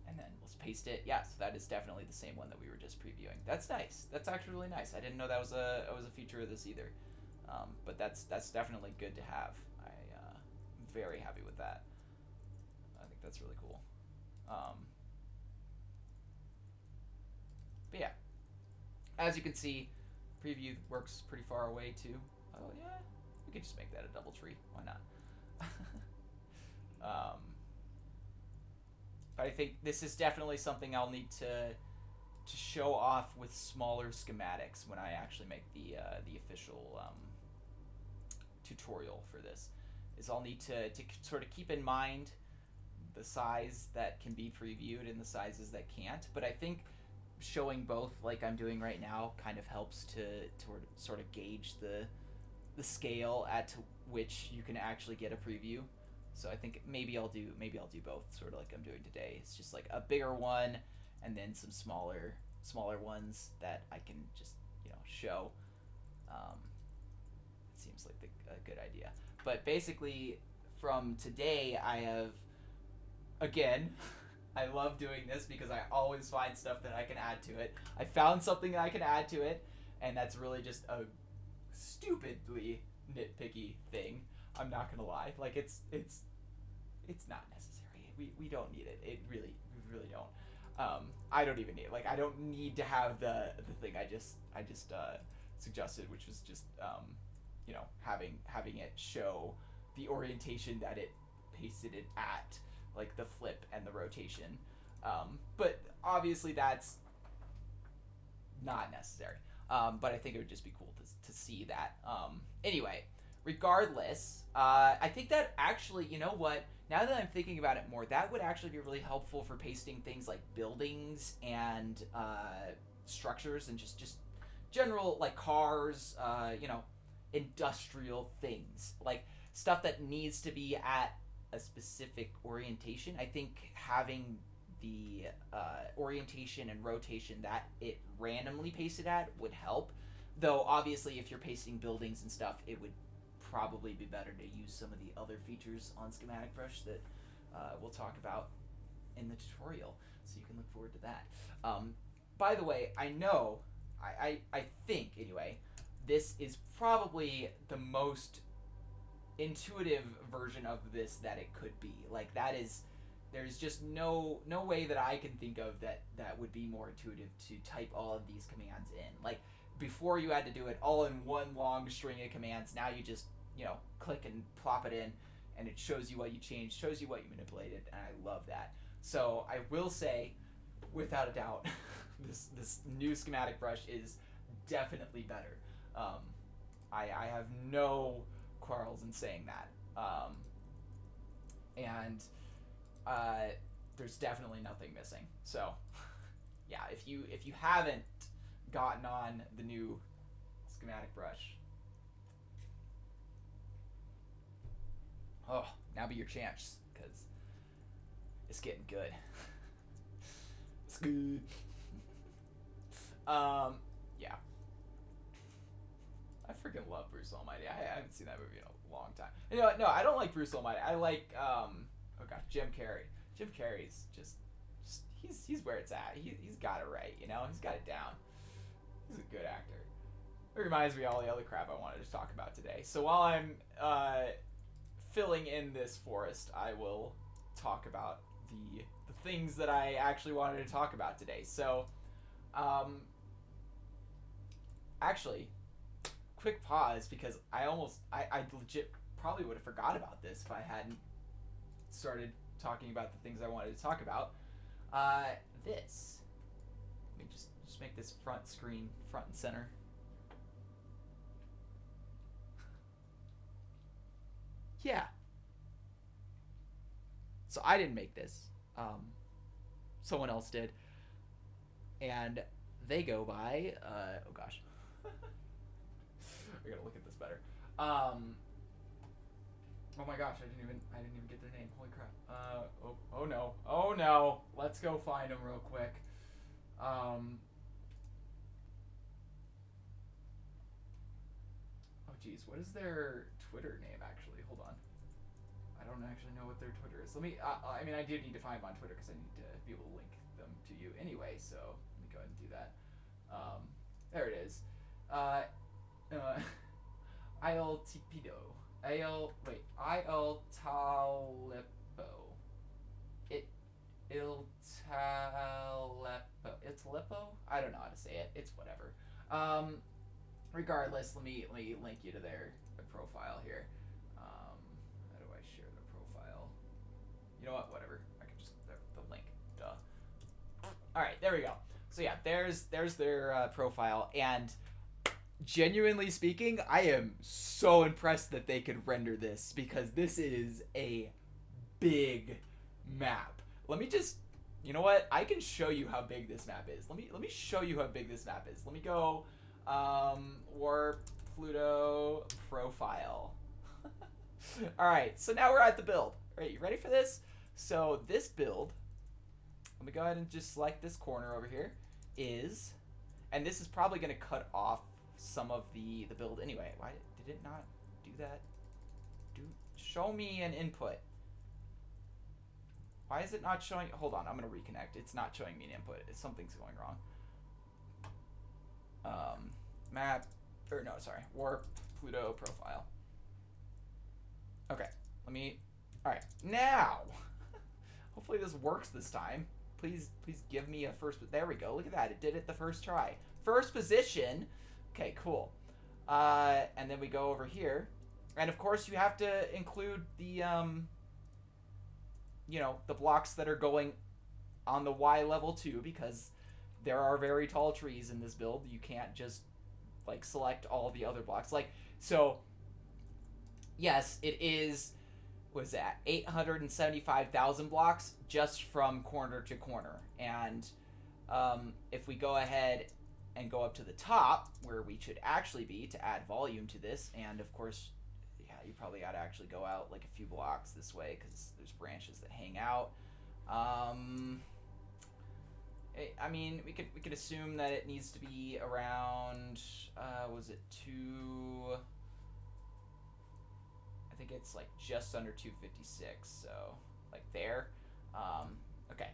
And then let's paste it. Yeah, so that is definitely the same one that we were just previewing. That's nice. That's actually really nice. I didn't know that was a feature of this either. But that's definitely good to have. I'm very happy with that. I think that's really cool. Um, but yeah, as you can see, preview works pretty far away too. Oh yeah, we could just make that a double tree. Why not? um, but I think this is definitely something I'll need to show off with smaller schematics when I actually make the official tutorial for this. Is I'll need to sort of keep in mind the size that can be previewed and the sizes that can't. But I think showing both like I'm doing right now kind of helps to sort of gauge the scale at which you can actually get a preview. So I think maybe I'll do both, sort of like I'm doing today. It's just like a bigger one, and then some smaller ones that I can just show. Um, it seems like a good idea. But basically, from today, I have again. I love doing this because I always find stuff that I can add to it. I found something that I can add to it, and that's really just a stupidly nitpicky thing. I'm not gonna lie. Like it's not necessary. We don't need it. We really don't. I don't even need it. Like I don't need to have the thing I just suggested, which was just having it show the orientation that it pasted it at, like the flip and the rotation. But obviously that's not necessary. But I think it would just be cool to see that. Anyway, regardless, I think that actually, you know what? Now that I'm thinking about it more, that would actually be really helpful for pasting things like buildings and structures and just general like cars, industrial things like stuff that needs to be at a specific orientation. I think having the orientation and rotation that it randomly pasted at would help. Though obviously, if you're pasting buildings and stuff, it would probably be better to use some of the other features on Schematic Brush that we'll talk about in the tutorial. So you can look forward to that. By the way, I know, I think anyway, this is probably the most intuitive version of this that it could be. Like that is, there's just no way that I can think of that would be more intuitive to type all of these commands in. Like before you had to do it all in one long string of commands. Now you just click and plop it in, and it shows you what you changed, shows you what you manipulated, and I love that. So I will say, without a doubt, this new Schematic Brush is definitely better. I have no quarrels in saying that. And there's definitely nothing missing. So yeah, if you haven't gotten on the new Schematic Brush, oh, now be your chance, because it's getting good. It's good. Yeah. I freaking love Bruce Almighty. I haven't seen that movie in a long time. You know what? No, I don't like Bruce Almighty. I like oh gosh, Jim Carrey. Jim Carrey's just he's where it's at. He's got it right. He's got it down. He's a good actor. It reminds me of all the other crap I wanted to talk about today. So while I'm filling in this forest, I will talk about the things that I actually wanted to talk about today. So, actually, quick pause, because I legit probably would have forgot about this if I hadn't started talking about the things I wanted to talk about. This. Let me just make this front screen front and center. Yeah. So I didn't make this. Someone else did. And they go by, oh gosh. I gotta look at this better. Oh my gosh, I didn't even get their name. Holy crap. Oh no. Oh no. Let's go find them real quick. Oh geez, what is their Twitter name actually? Hold on. I don't actually know what their Twitter is. Let me. I mean, I do need to find them on Twitter because I need to be able to link them to you anyway. So let me go ahead and do that. There it is. Uh, Il Tipido. Il Talipo. It Il Talepo. It's Lipo? I don't know how to say it. It's whatever. Regardless, let me link you to their profile here. How do I share the profile? You know what? Whatever. I can just the link. Duh. All right, there we go. So yeah, there's their profile, and genuinely speaking, I am so impressed that they could render this because this is a big map. Let me just, you know what? I can show you how big this map is. Let me show you how big this map is. Let me go, Warp Pluto profile. All right, so now we're at the build. All right, you ready for this? So this build, let me go ahead and just select this corner over here, is, and this is probably going to cut off some of the build anyway. Why did it not do that? Show me an input. Why is it not showing? Hold on, I'm gonna reconnect. It's not showing me an input. Something's going wrong. Map, or no, sorry, Warp Pluto profile. Okay, let me. All right, now. Hopefully this works this time. Please give me a first. There we go. Look at that. It did it the first try. First position. Okay, cool. And then we go over here, and of course you have to include the you know, the blocks that are going on the Y level too, because there are very tall trees in this build. You can't just like select all the other blocks. Like, so yes, it is, what is that, 875,000 blocks just from corner to corner. And if we go ahead and go up to the top where we should actually be to add volume to this, and of course, yeah, you probably got to actually go out like a few blocks this way because there's branches that hang out. I mean, we could assume that it needs to be around, was it two? I think it's like just under 256, so like there. Okay,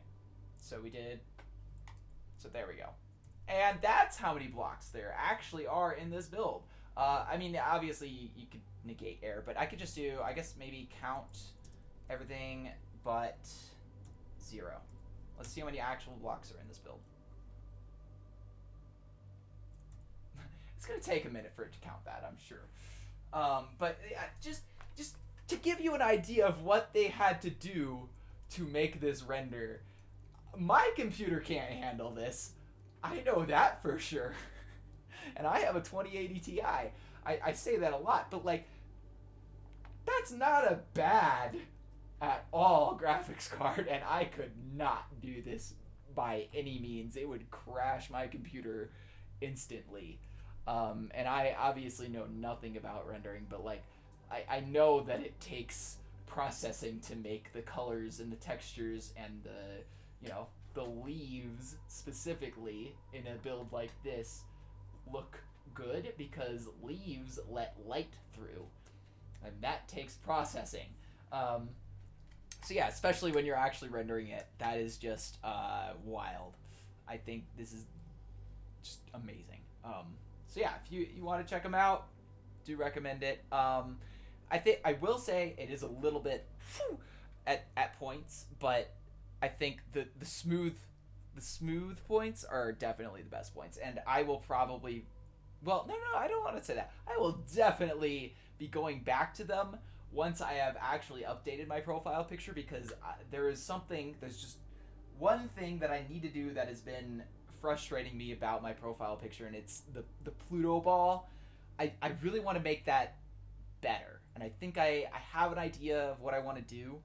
so we did, so there we go. And that's how many blocks there actually are in this build. I mean, obviously you could negate error, but I could just do, I guess maybe count everything but 0. Let's see how many actual blocks are in this build. It's gonna take a minute for it to count that, I'm sure. But just to give you an idea of what they had to do to make this render, my computer can't handle this. I know that for sure. And I have a 2080 Ti. I say that a lot, but like, that's not a bad at all graphics card, and I could not do this by any means. It would crash my computer instantly. And I obviously know nothing about rendering, but like, I know that it takes processing to make the colors and the textures and the, you know, the leaves specifically in a build like this look good, because leaves let light through, and that takes processing. So yeah, especially when you're actually rendering it, that is just wild. I think this is just amazing. So yeah, if you want to check them out, do recommend it. I think I will say it is a little bit at points, but I think the smooth points are definitely the best points, and I will probably, well, no, I don't want to say that. I will definitely be going back to them once I have actually updated my profile picture, because there's just one thing that I need to do that has been frustrating me about my profile picture, and it's the Pluto ball. I really want to make that better, and I think I have an idea of what I want to do,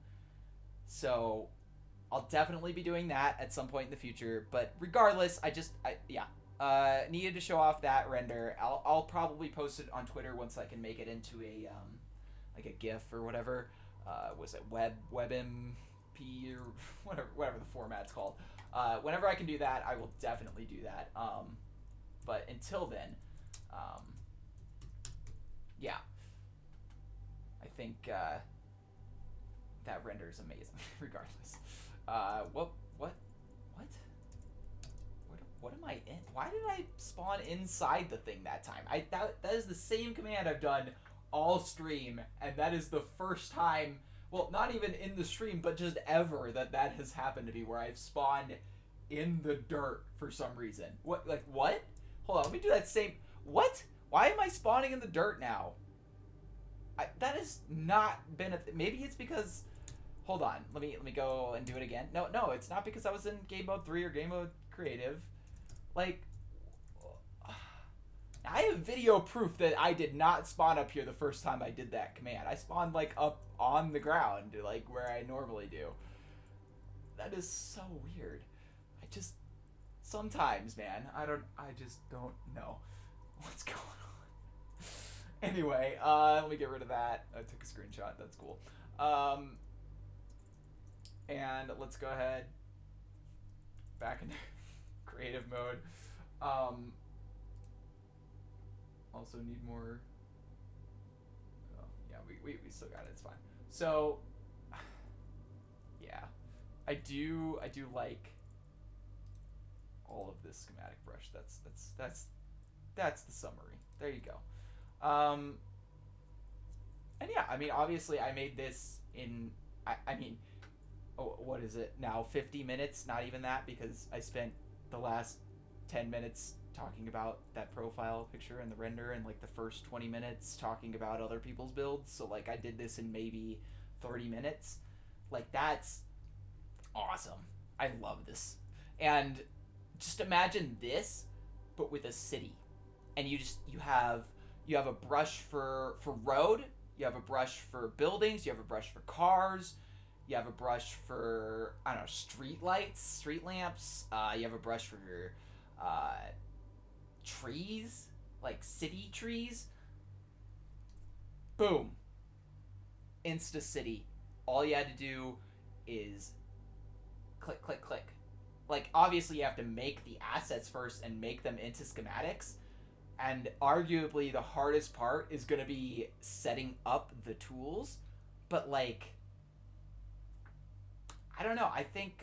so I'll definitely be doing that at some point in the future. But regardless, needed to show off that render. I'll probably post it on Twitter once I can make it into a like a GIF or whatever. Was it WebMP or whatever the format's called. Whenever I can do that, I will definitely do that. But until then, yeah, I think that render is amazing, regardless. What, what, what? What am I in? Why did I spawn inside the thing that time? That is the same command I've done all stream, and that is the first time, well, not even in the stream, but just ever that has happened to me, where I've spawned in the dirt for some reason. What, like, what? Hold on, let me do that same, what? Why am I spawning in the dirt now? That has not been maybe it's because, hold on, let me go and do it again. No, it's not because I was in game mode 3 or game mode creative. Like, I have video proof that I did not spawn up here the first time I did that command. I spawned, like, up on the ground, like, where I normally do. That is so weird. I just, sometimes, man, I just don't know what's going on. Anyway, let me get rid of that. I took a screenshot. That's cool. And let's go ahead back into creative mode. Also need more. Oh, yeah, we still got it. It's fine. So, yeah, I do like all of this schematic brush. That's the summary. There you go. And yeah, I mean, obviously I made this in, I mean, oh, what is it now, 50 minutes, not even that, because I spent the last 10 minutes talking about that profile picture and the render, and like the first 20 minutes talking about other people's builds. So like I did this in maybe 30 minutes. Like, that's awesome. I love this. And just imagine this, but with a city. And you have a brush for road, you have a brush for buildings, you have a brush for cars, you have a brush for, I don't know, street lights, street lamps, you have a brush for your trees, like city trees. Boom. Insta city. All you had to do is click, click, click. Like, obviously you have to make the assets first and make them into schematics. And arguably the hardest part is going to be setting up the tools. But, like, I don't know. I think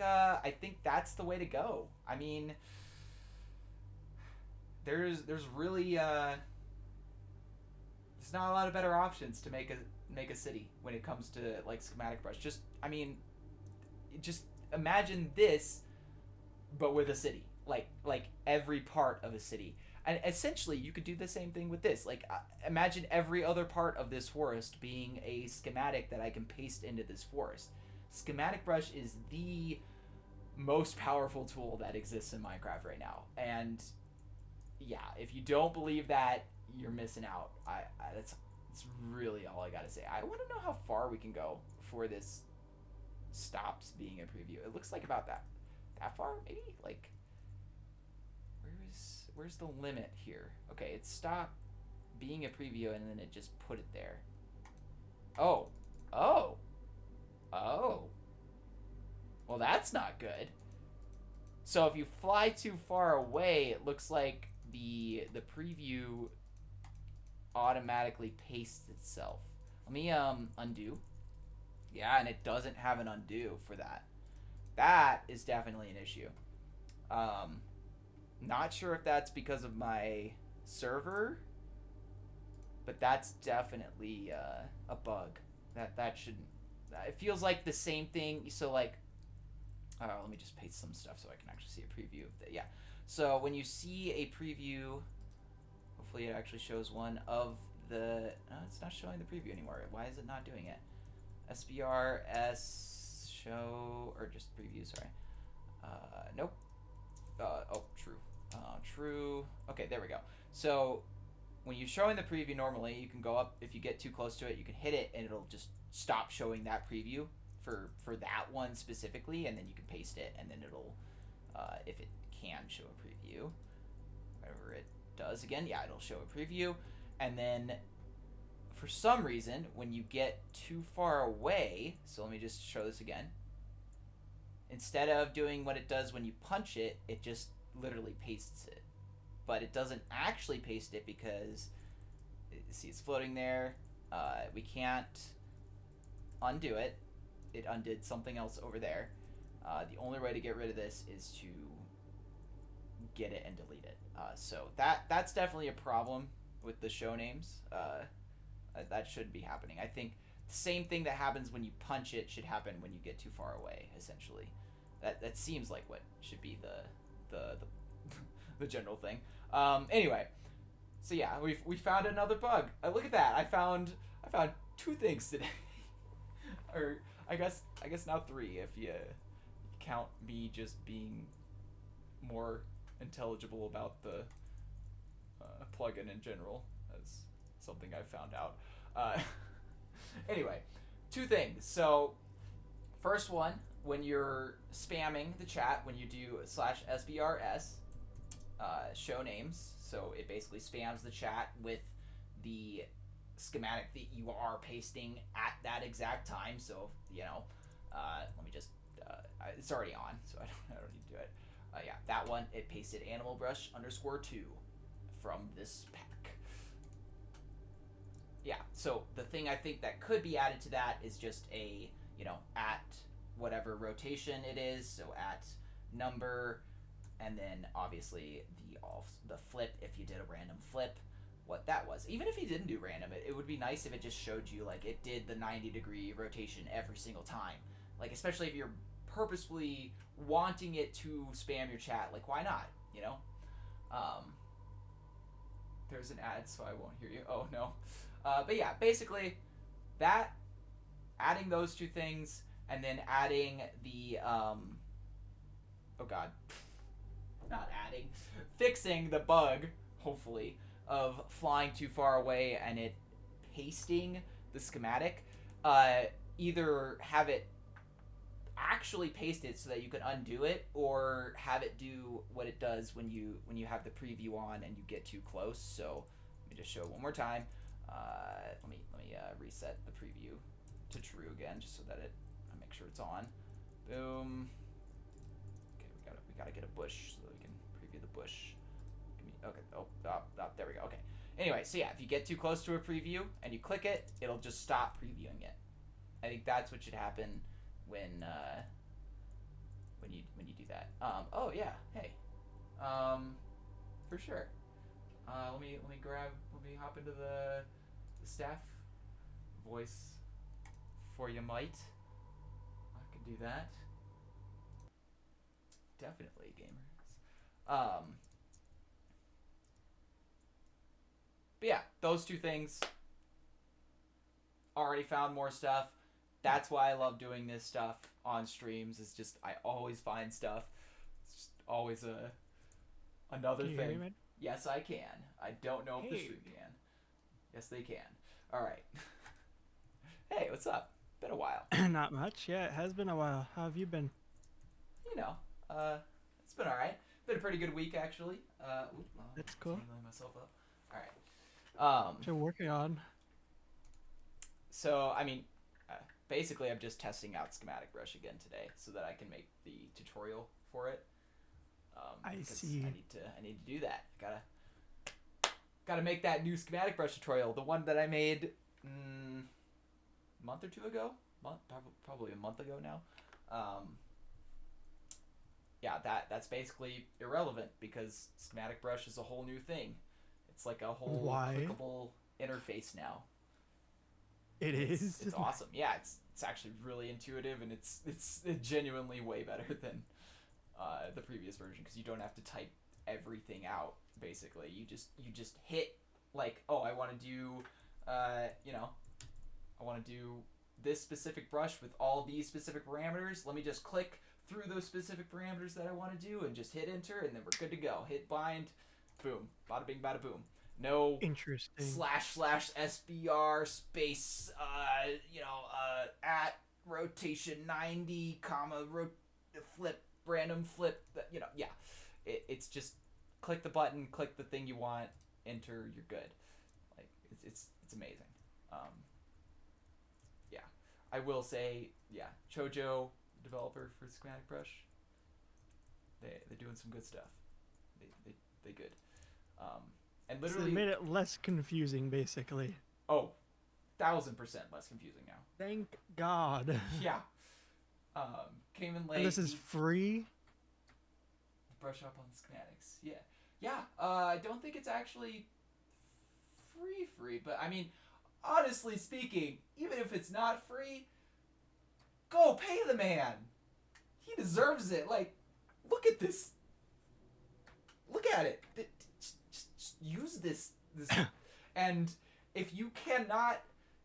that's the way to go. I mean, there's really there's not a lot of better options to make a city when it comes to, like, schematic brush. Just imagine this, but with a city. Like every part of a city. And essentially, you could do the same thing with this. Like, imagine every other part of this forest being a schematic that I can paste into this forest. Schematic brush is the most powerful tool that exists in Minecraft right now. And yeah, if you don't believe that, you're missing out. That's really all I gotta say. I want to know how far we can go before this stops being a preview. It looks like about that far, maybe. Like, where's the limit here? Okay, it stopped being a preview and then it just put it there. Oh. Well, that's not good. So if you fly too far away, it looks like the preview automatically pastes itself. Let me undo. Yeah, and it doesn't have an undo for that. That is definitely an issue. Not sure if that's because of my server, but that's definitely a bug. That shouldn't. It feels like the same thing. So, like, let me just paste some stuff so I can actually see a preview of that. Yeah. So when you see a preview, hopefully it actually shows one of the. No, it's not showing the preview anymore. Why is it not doing it? SBRS show, or just preview. Sorry. Nope. Oh, true. True. Okay, there we go. So when you're showing the preview normally, you can go up. If you get too close to it, you can hit it and it'll just stop showing that preview for that one specifically, and then you can paste it, and then it'll, if it can show a preview, whatever it does again, yeah, it'll show a preview. And then for some reason, when you get too far away, so let me just show this again. Instead of doing what it does when you punch it, it just literally pastes it. But it doesn't actually paste it because, see, it's floating there. We can't undo it. it undid something else over there. The only way to get rid of this is to get it and delete it. So that's definitely a problem with the show names. That should be happening. I think the same thing that happens when you punch it should happen when you get too far away. Essentially, that seems like what should be the the general thing. Anyway, so yeah, we found another bug. Look at that! I found two things today, or I guess now three if you count me just being more intelligible about the plugin in general as something I found out. Uh, anyway, two things. So, first one, when you're spamming the chat, when you do /sbrs show names, so it basically spams the chat with the schematic that you are pasting at that exact time. So, let me just, it's already on, so I don't need to do it. Yeah, that one, it pasted animal brush _2 from this pack. Yeah, so the thing I think that could be added to that is just a, at whatever rotation it is, so at number, and then obviously the flip, if you did a random flip, what that was. Even if you didn't do random, it would be nice if it just showed you, like, it did the 90-degree rotation every single time. Like, especially if you're purposefully wanting it to spam your chat, like, why not, there's an ad, so I won't hear you. Oh, no. But yeah, basically, that, adding those two things, and then adding the, oh god, not adding, fixing the bug, hopefully, of flying too far away and it pasting the schematic, either have it actually paste it so that you can undo it, or have it do what it does when you have the preview on and you get too close. So let me just show it one more time. Let me reset the preview to true again, just so that I make sure it's on. Boom. Okay, we gotta get a bush so that we can preview the bush. Okay. Oh, there we go. Okay. Anyway, so yeah, if you get too close to a preview and you click it, it'll just stop previewing it. I think that's what should happen when you do that. Oh yeah, hey, for sure. Let me hop into the staff voice for you, might. I can do that. Definitely, gamers. But yeah, those two things. Already found more stuff. That's why I love doing this stuff on streams. It's just I always find stuff. It's just always another Can you thing. hear me, man? Yes, I can. I don't know if the Hey. stream can. Yes, they can. All right. Hey, what's up? Been a while. Not much. Yeah, it has been a while. How have you been? You know, it's been all right. Been a pretty good week actually. That's cool. Tangling myself up. All right. What you're working on? So I mean, basically, I'm just testing out Schematic Brush again today so that I can make the tutorial for it. I Because see. I need to do that. Gotta make that new Schematic Brush tutorial. The one that I made a month or two ago. Probably a month ago now. Yeah, that's basically irrelevant because Schematic Brush is a whole new thing. It's like a whole Why? clickable interface now. It is. It's awesome. Yeah, it's actually really intuitive, and it's genuinely way better than the previous version because you don't have to type everything out. Basically, you just hit like, oh, I want to do, I want to do this specific brush with all these specific parameters. Let me just click through those specific parameters that I want to do and just hit enter, and then we're good to go. Hit bind, boom, bada bing, bada boom. No Interesting. //SBR space at rotation 90 comma flip random flip, yeah, it's just click the button, click the thing you want, enter, you're good. Like it's amazing. Yeah, I will say, yeah, Chojo, developer for Schematic Brush, they're doing some good stuff. They good. And So literally, they made it less confusing, basically. oh, 1000% less confusing now. Thank God. Yeah, Came in late. And this is free? Brush up on schematics. Yeah. Yeah, I don't think it's actually free, but I mean, honestly speaking, even if it's not free, go pay the man. He deserves it. Like, look at this. Look at it. Just use this. And if you cannot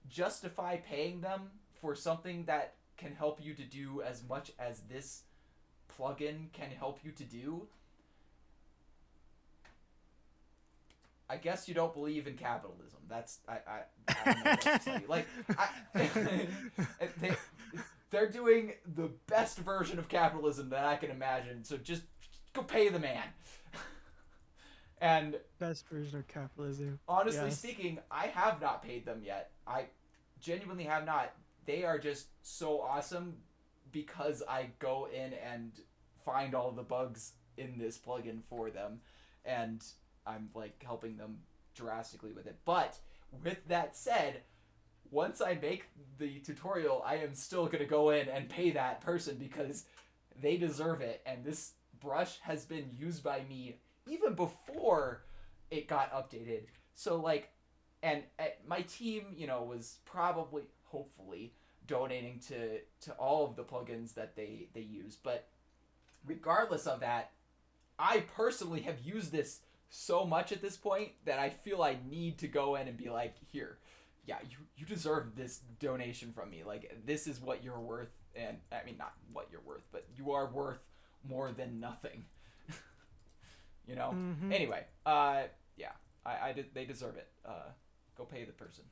justify paying them for something that can help you to do as much as this plugin can help you to do, I guess you don't believe in capitalism. That's I don't know what to tell you. Like they're doing the best version of capitalism that I can imagine. So just go pay the man. And best version of capitalism. Honestly speaking, I have not paid them yet. I genuinely have not. They are just so awesome because I go in and find all the bugs in this plugin for them, and I'm like helping them drastically with it. But with that said, once I make the tutorial, I am still going to go in and pay that person because they deserve it. And this brush has been used by me even before it got updated. So like, and my team, was probably, hopefully, donating to all of the plugins that they use. But regardless of that, I personally have used this so much at this point that I feel I need to go in and be like, here, yeah, you deserve this donation from me. Like, this is what you're worth. And I mean, not what you're worth, but you are worth more than nothing. Mm-hmm. Anyway, yeah, they deserve it. Go pay the person.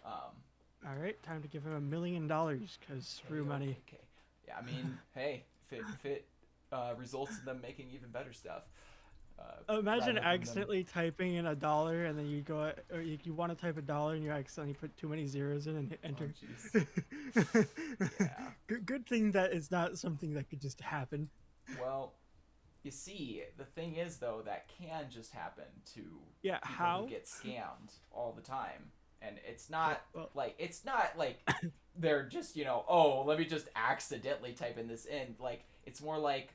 All right, time to give him $1 million because screw money. Okay. Yeah, I mean, hey, if it results in them making even better stuff. Imagine accidentally typing in $1 and then you go, or you want to type $1 and you accidentally put too many zeros in and hit enter. Oh, yeah. Good thing that it's not something that could just happen. Well, you see, the thing is though, that can just happen to people who get scammed all the time. And it's not like they're just, oh, let me just accidentally type in this in. Like, it's more like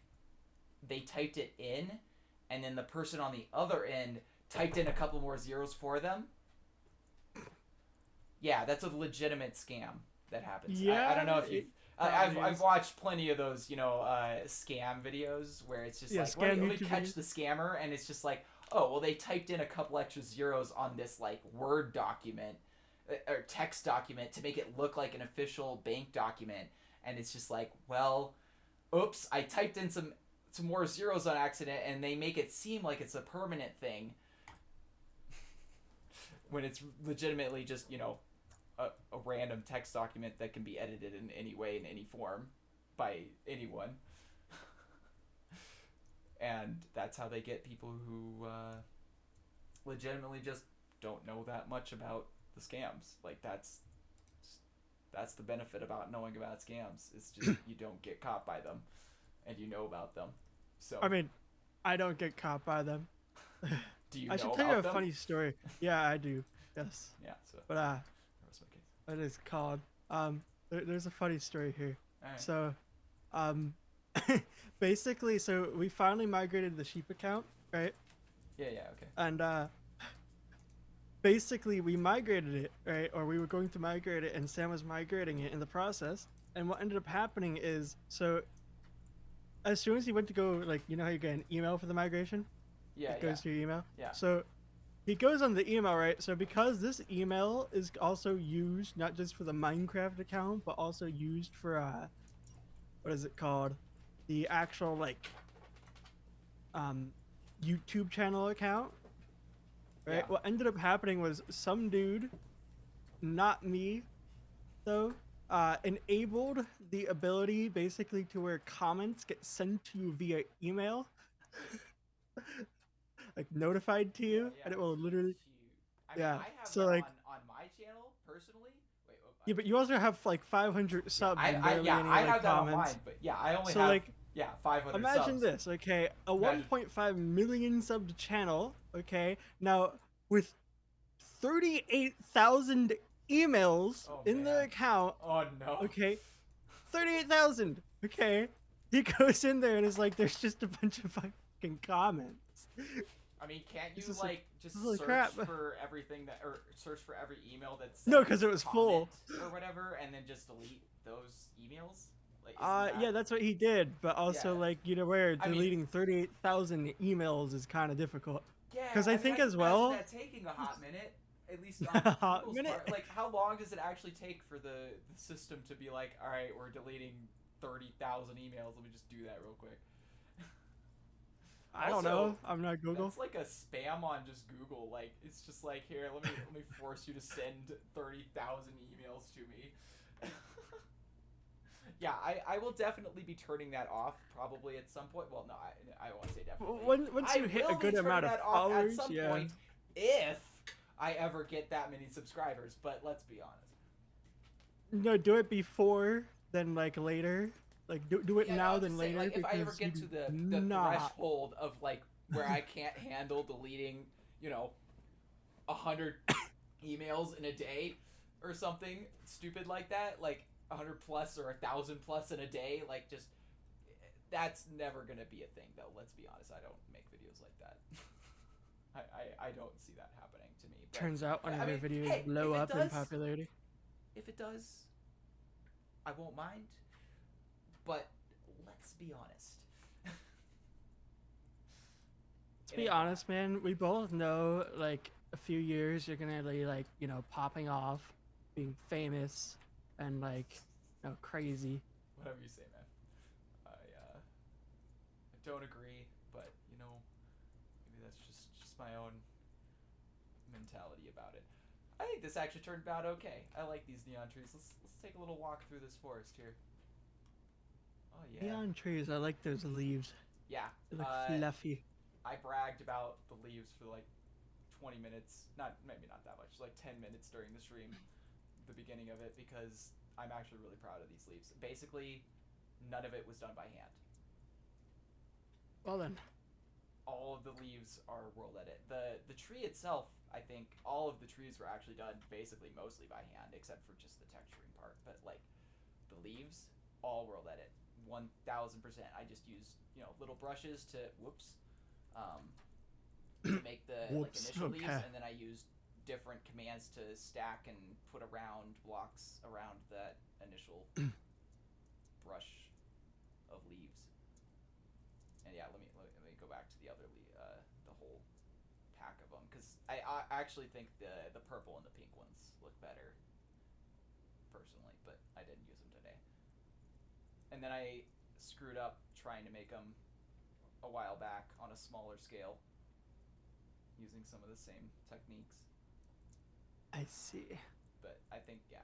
they typed it in and then the person on the other end typed in a couple more zeros for them. Yeah, that's a legitimate scam that happens. Yeah, I don't know if you I've watched plenty of those, scam videos where it's just like, let me catch the scammer, and it's just like, oh, well, they typed in a couple extra zeros on this, like, Word document or text document to make it look like an official bank document, and it's just like, well, oops, I typed in some more zeros on accident, and they make it seem like it's a permanent thing when it's legitimately just, a random text document that can be edited in any way, in any form, by anyone. And that's how they get people who legitimately just don't know that much about the scams. Like, that's the benefit about knowing about scams. It's just you don't get caught by them, and you know about them. So I mean, I don't get caught by them. Do you? I should tell you a funny story. Yeah, I do. Yes. Yeah. So. But that is called. There's a funny story here. Right. So, basically, so we finally migrated the sheep account, right? Yeah. Okay. And basically we migrated it, right? Or we were going to migrate it, and Sam was migrating it in the process. And what ended up happening is, so as soon as he went to go, like, how you get an email for the migration? Yeah. It goes to your email. Yeah. So he goes on the email, right? So because this email is also used not just for the Minecraft account, but also used for what is it called? The actual, like, YouTube channel account, right? Yeah. What ended up happening was some dude, not me, though, enabled the ability basically to where comments get sent to you via email. Like, notified to you, and it will literally. I have so that like on my channel personally. Wait, yeah, but you also have like 500 subs. I and have comments. that on mine, but yeah, I only have 500 imagine subs. this, okay? A 1.5 million sub channel, okay? Now with 38,000 emails in the account. Oh no. Okay. 38,000. Okay. He goes in there and is like, there's just a bunch of fucking comments. I mean, can't you It's like just holy search crap. for everything that, or search for every email that says No, because it was comment full. or whatever, and then just delete those emails? Like, isn't Yeah, that? that's what he did. But also, Yeah. like, you know, where I mean, deleting 38,000 emails is kind of difficult. yeah. Because I I mean, think I can as imagine well, that taking a hot minute, at least on a hot Google's minute. part. Like, how long does it actually take for the system to be like, all right, we're deleting 30,000 emails. Let me just do that real quick. I don't Also, know. I'm not Google. that's like a spam on just Google. Like, it's just like, here, let me force you to send 30,000 emails to me. Yeah, I will definitely be turning that off probably at some point. Well, no, I won't say definitely. Once I you hit will a good be turning amount of that off at followers, some yeah. point if I ever get that many subscribers. But let's be honest. No, do it before, then like later. Like do it Yeah, no, now I'm than just saying, later like, if I ever because you get to do the not. threshold of like where I can't handle deleting, 100 emails in a day or something stupid like that, like 100 plus or 1,000 plus in a day, like just that's never gonna be a thing though. Let's be honest, I don't make videos like that. I don't see that happening to me. But Turns out one of I your mean, videos hey, blow up in popularity. if it does, I won't mind. But let's be honest. To be honest, man, we both know like a few years you're gonna be like, you know, popping off, being famous, and like, you know, crazy. Whatever you say, man. I don't agree, but maybe that's just my own mentality about it. I think this actually turned out okay. I like these neon trees. Let's take a little walk through this forest here. Oh yeah. Neon trees, I like those leaves. Yeah. They look fluffy. I bragged about the leaves for like 20 minutes. Maybe not that much. Like 10 minutes during the stream, the beginning of it, because I'm actually really proud of these leaves. Basically, none of it was done by hand. Well then. All of the leaves are world edit. The tree itself, I think all of the trees were actually done basically mostly by hand, except for just the texturing part. But like the leaves, all world edit, 1,000%. I just used little brushes to to make the like initial leaves, and then I used different commands to stack and put around blocks around that initial brush of leaves. And yeah, let me go back to the other the whole pack of them, because I actually think the purple and the pink ones look better personally, but I didn't use them today. And then I screwed up trying to make them a while back on a smaller scale using some of the same techniques. I see. But I think the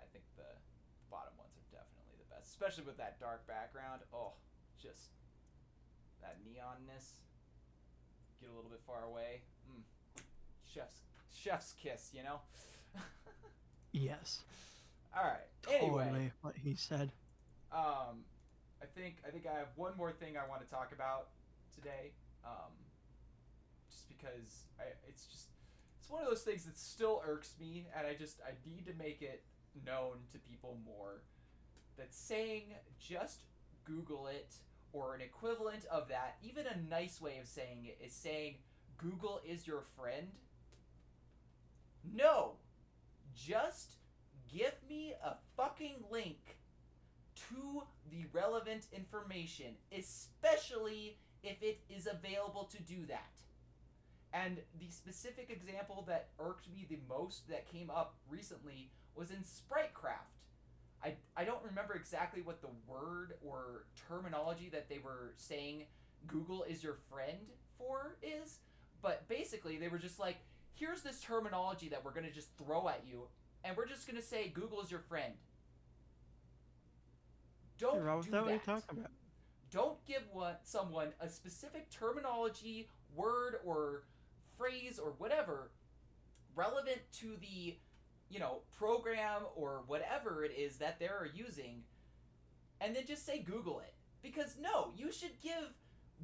bottom ones are definitely the best, especially with that dark background. Oh, just that neonness. Get a little bit far away. Chef's kiss, Yes. All right. Totally Anyway, what he said. I think I have one more thing I want to talk about today. Just because it's one of those things that still irks me, and I need to make it known to people more. That saying just Google it, or an equivalent of that, even a nice way of saying it, is saying Google is your friend. No, just give me a fucking link to the relevant information, especially if it is available to do that. And the specific example that irked me the most that came up recently was in Spritecraft. I don't remember exactly what the word or terminology that they were saying Google is your friend for is, but basically they were just like, here's this terminology that we're going to just throw at you, and we're just going to say Google is your friend. Don't do that. What are you talking about? Don't give someone a specific terminology, word, or phrase, or whatever relevant to the program or whatever it is that they're using, and then just say Google it. Because no, you should give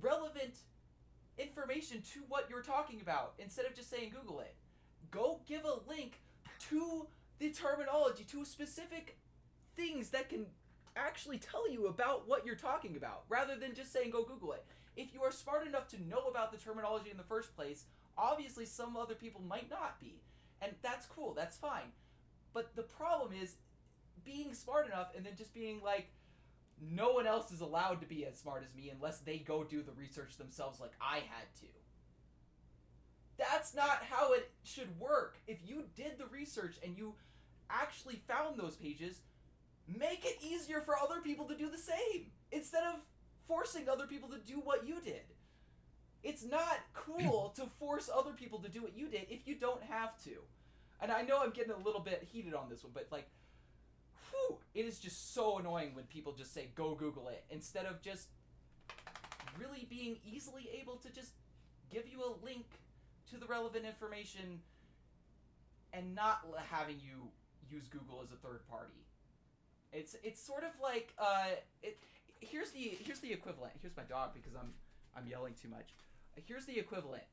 relevant information to what you're talking about instead of just saying Google it. Go give a link to the terminology, to specific things that can actually tell you about what you're talking about, rather than just saying go Google it. If you are smart enough to know about the terminology in the first place, obviously some other people might not be. And that's cool, that's fine. But the problem is being smart enough and then just being like, no one else is allowed to be as smart as me unless they go do the research themselves like I had to. That's not how it should work. If you did the research and you actually found those pages, make it easier for other people to do the same instead of forcing other people to do what you did. It's not cool to force other people to do what you did if you don't have to. And I know I'm getting a little bit heated on this one, but like, whew, it is just so annoying when people just say go Google it instead of just really being easily able to just give you a link to the relevant information and not having you use Google as a third party. It's sort of like here's the equivalent. Here's my dog because I'm yelling too much. Here's the equivalent.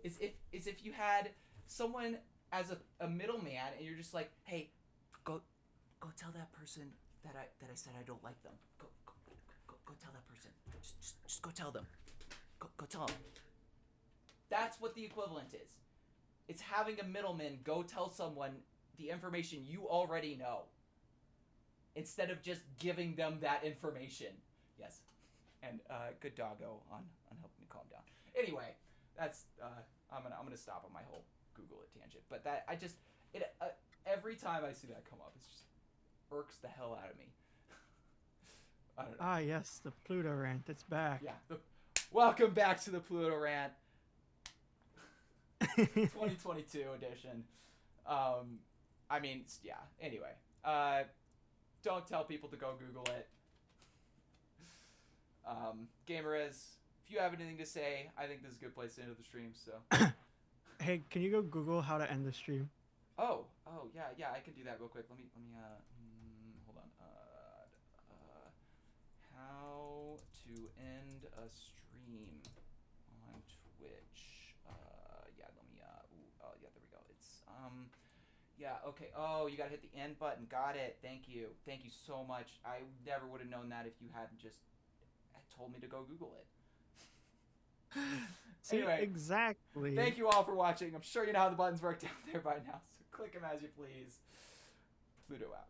Is if you had someone as a middleman and you're just like, hey, go tell that person that I said I don't like them. Go tell that person. Just go tell them. Go tell them. That's what the equivalent is. It's having a middleman go tell someone the information you already know, instead of just giving them that information. Yes. And good doggo on helping me calm down. Anyway, that's I'm gonna stop on my whole Google it tangent. But that every time I see that come up, it just irks the hell out of me. I don't know. Ah, yes, the Pluto rant. It's back. Yeah. Welcome back to the Pluto rant. 2022 edition. I mean, yeah. Anyway, don't tell people to go Google it. Gamerez, if you have anything to say, I think this is a good place to end the stream. So. Hey, can you go Google how to end the stream? Oh, yeah, I can do that real quick. Let me, hold on. How to end a stream on Twitch. Yeah, let me, oh, yeah, there we go. It's, yeah, okay. Oh, you gotta hit the end button. Got it. Thank you. Thank you so much. I never would have known that if you hadn't just told me to go Google it. See, anyway, exactly. Thank you all for watching. I'm sure you know how the buttons work down there by now, so click them as you please. Pluto out.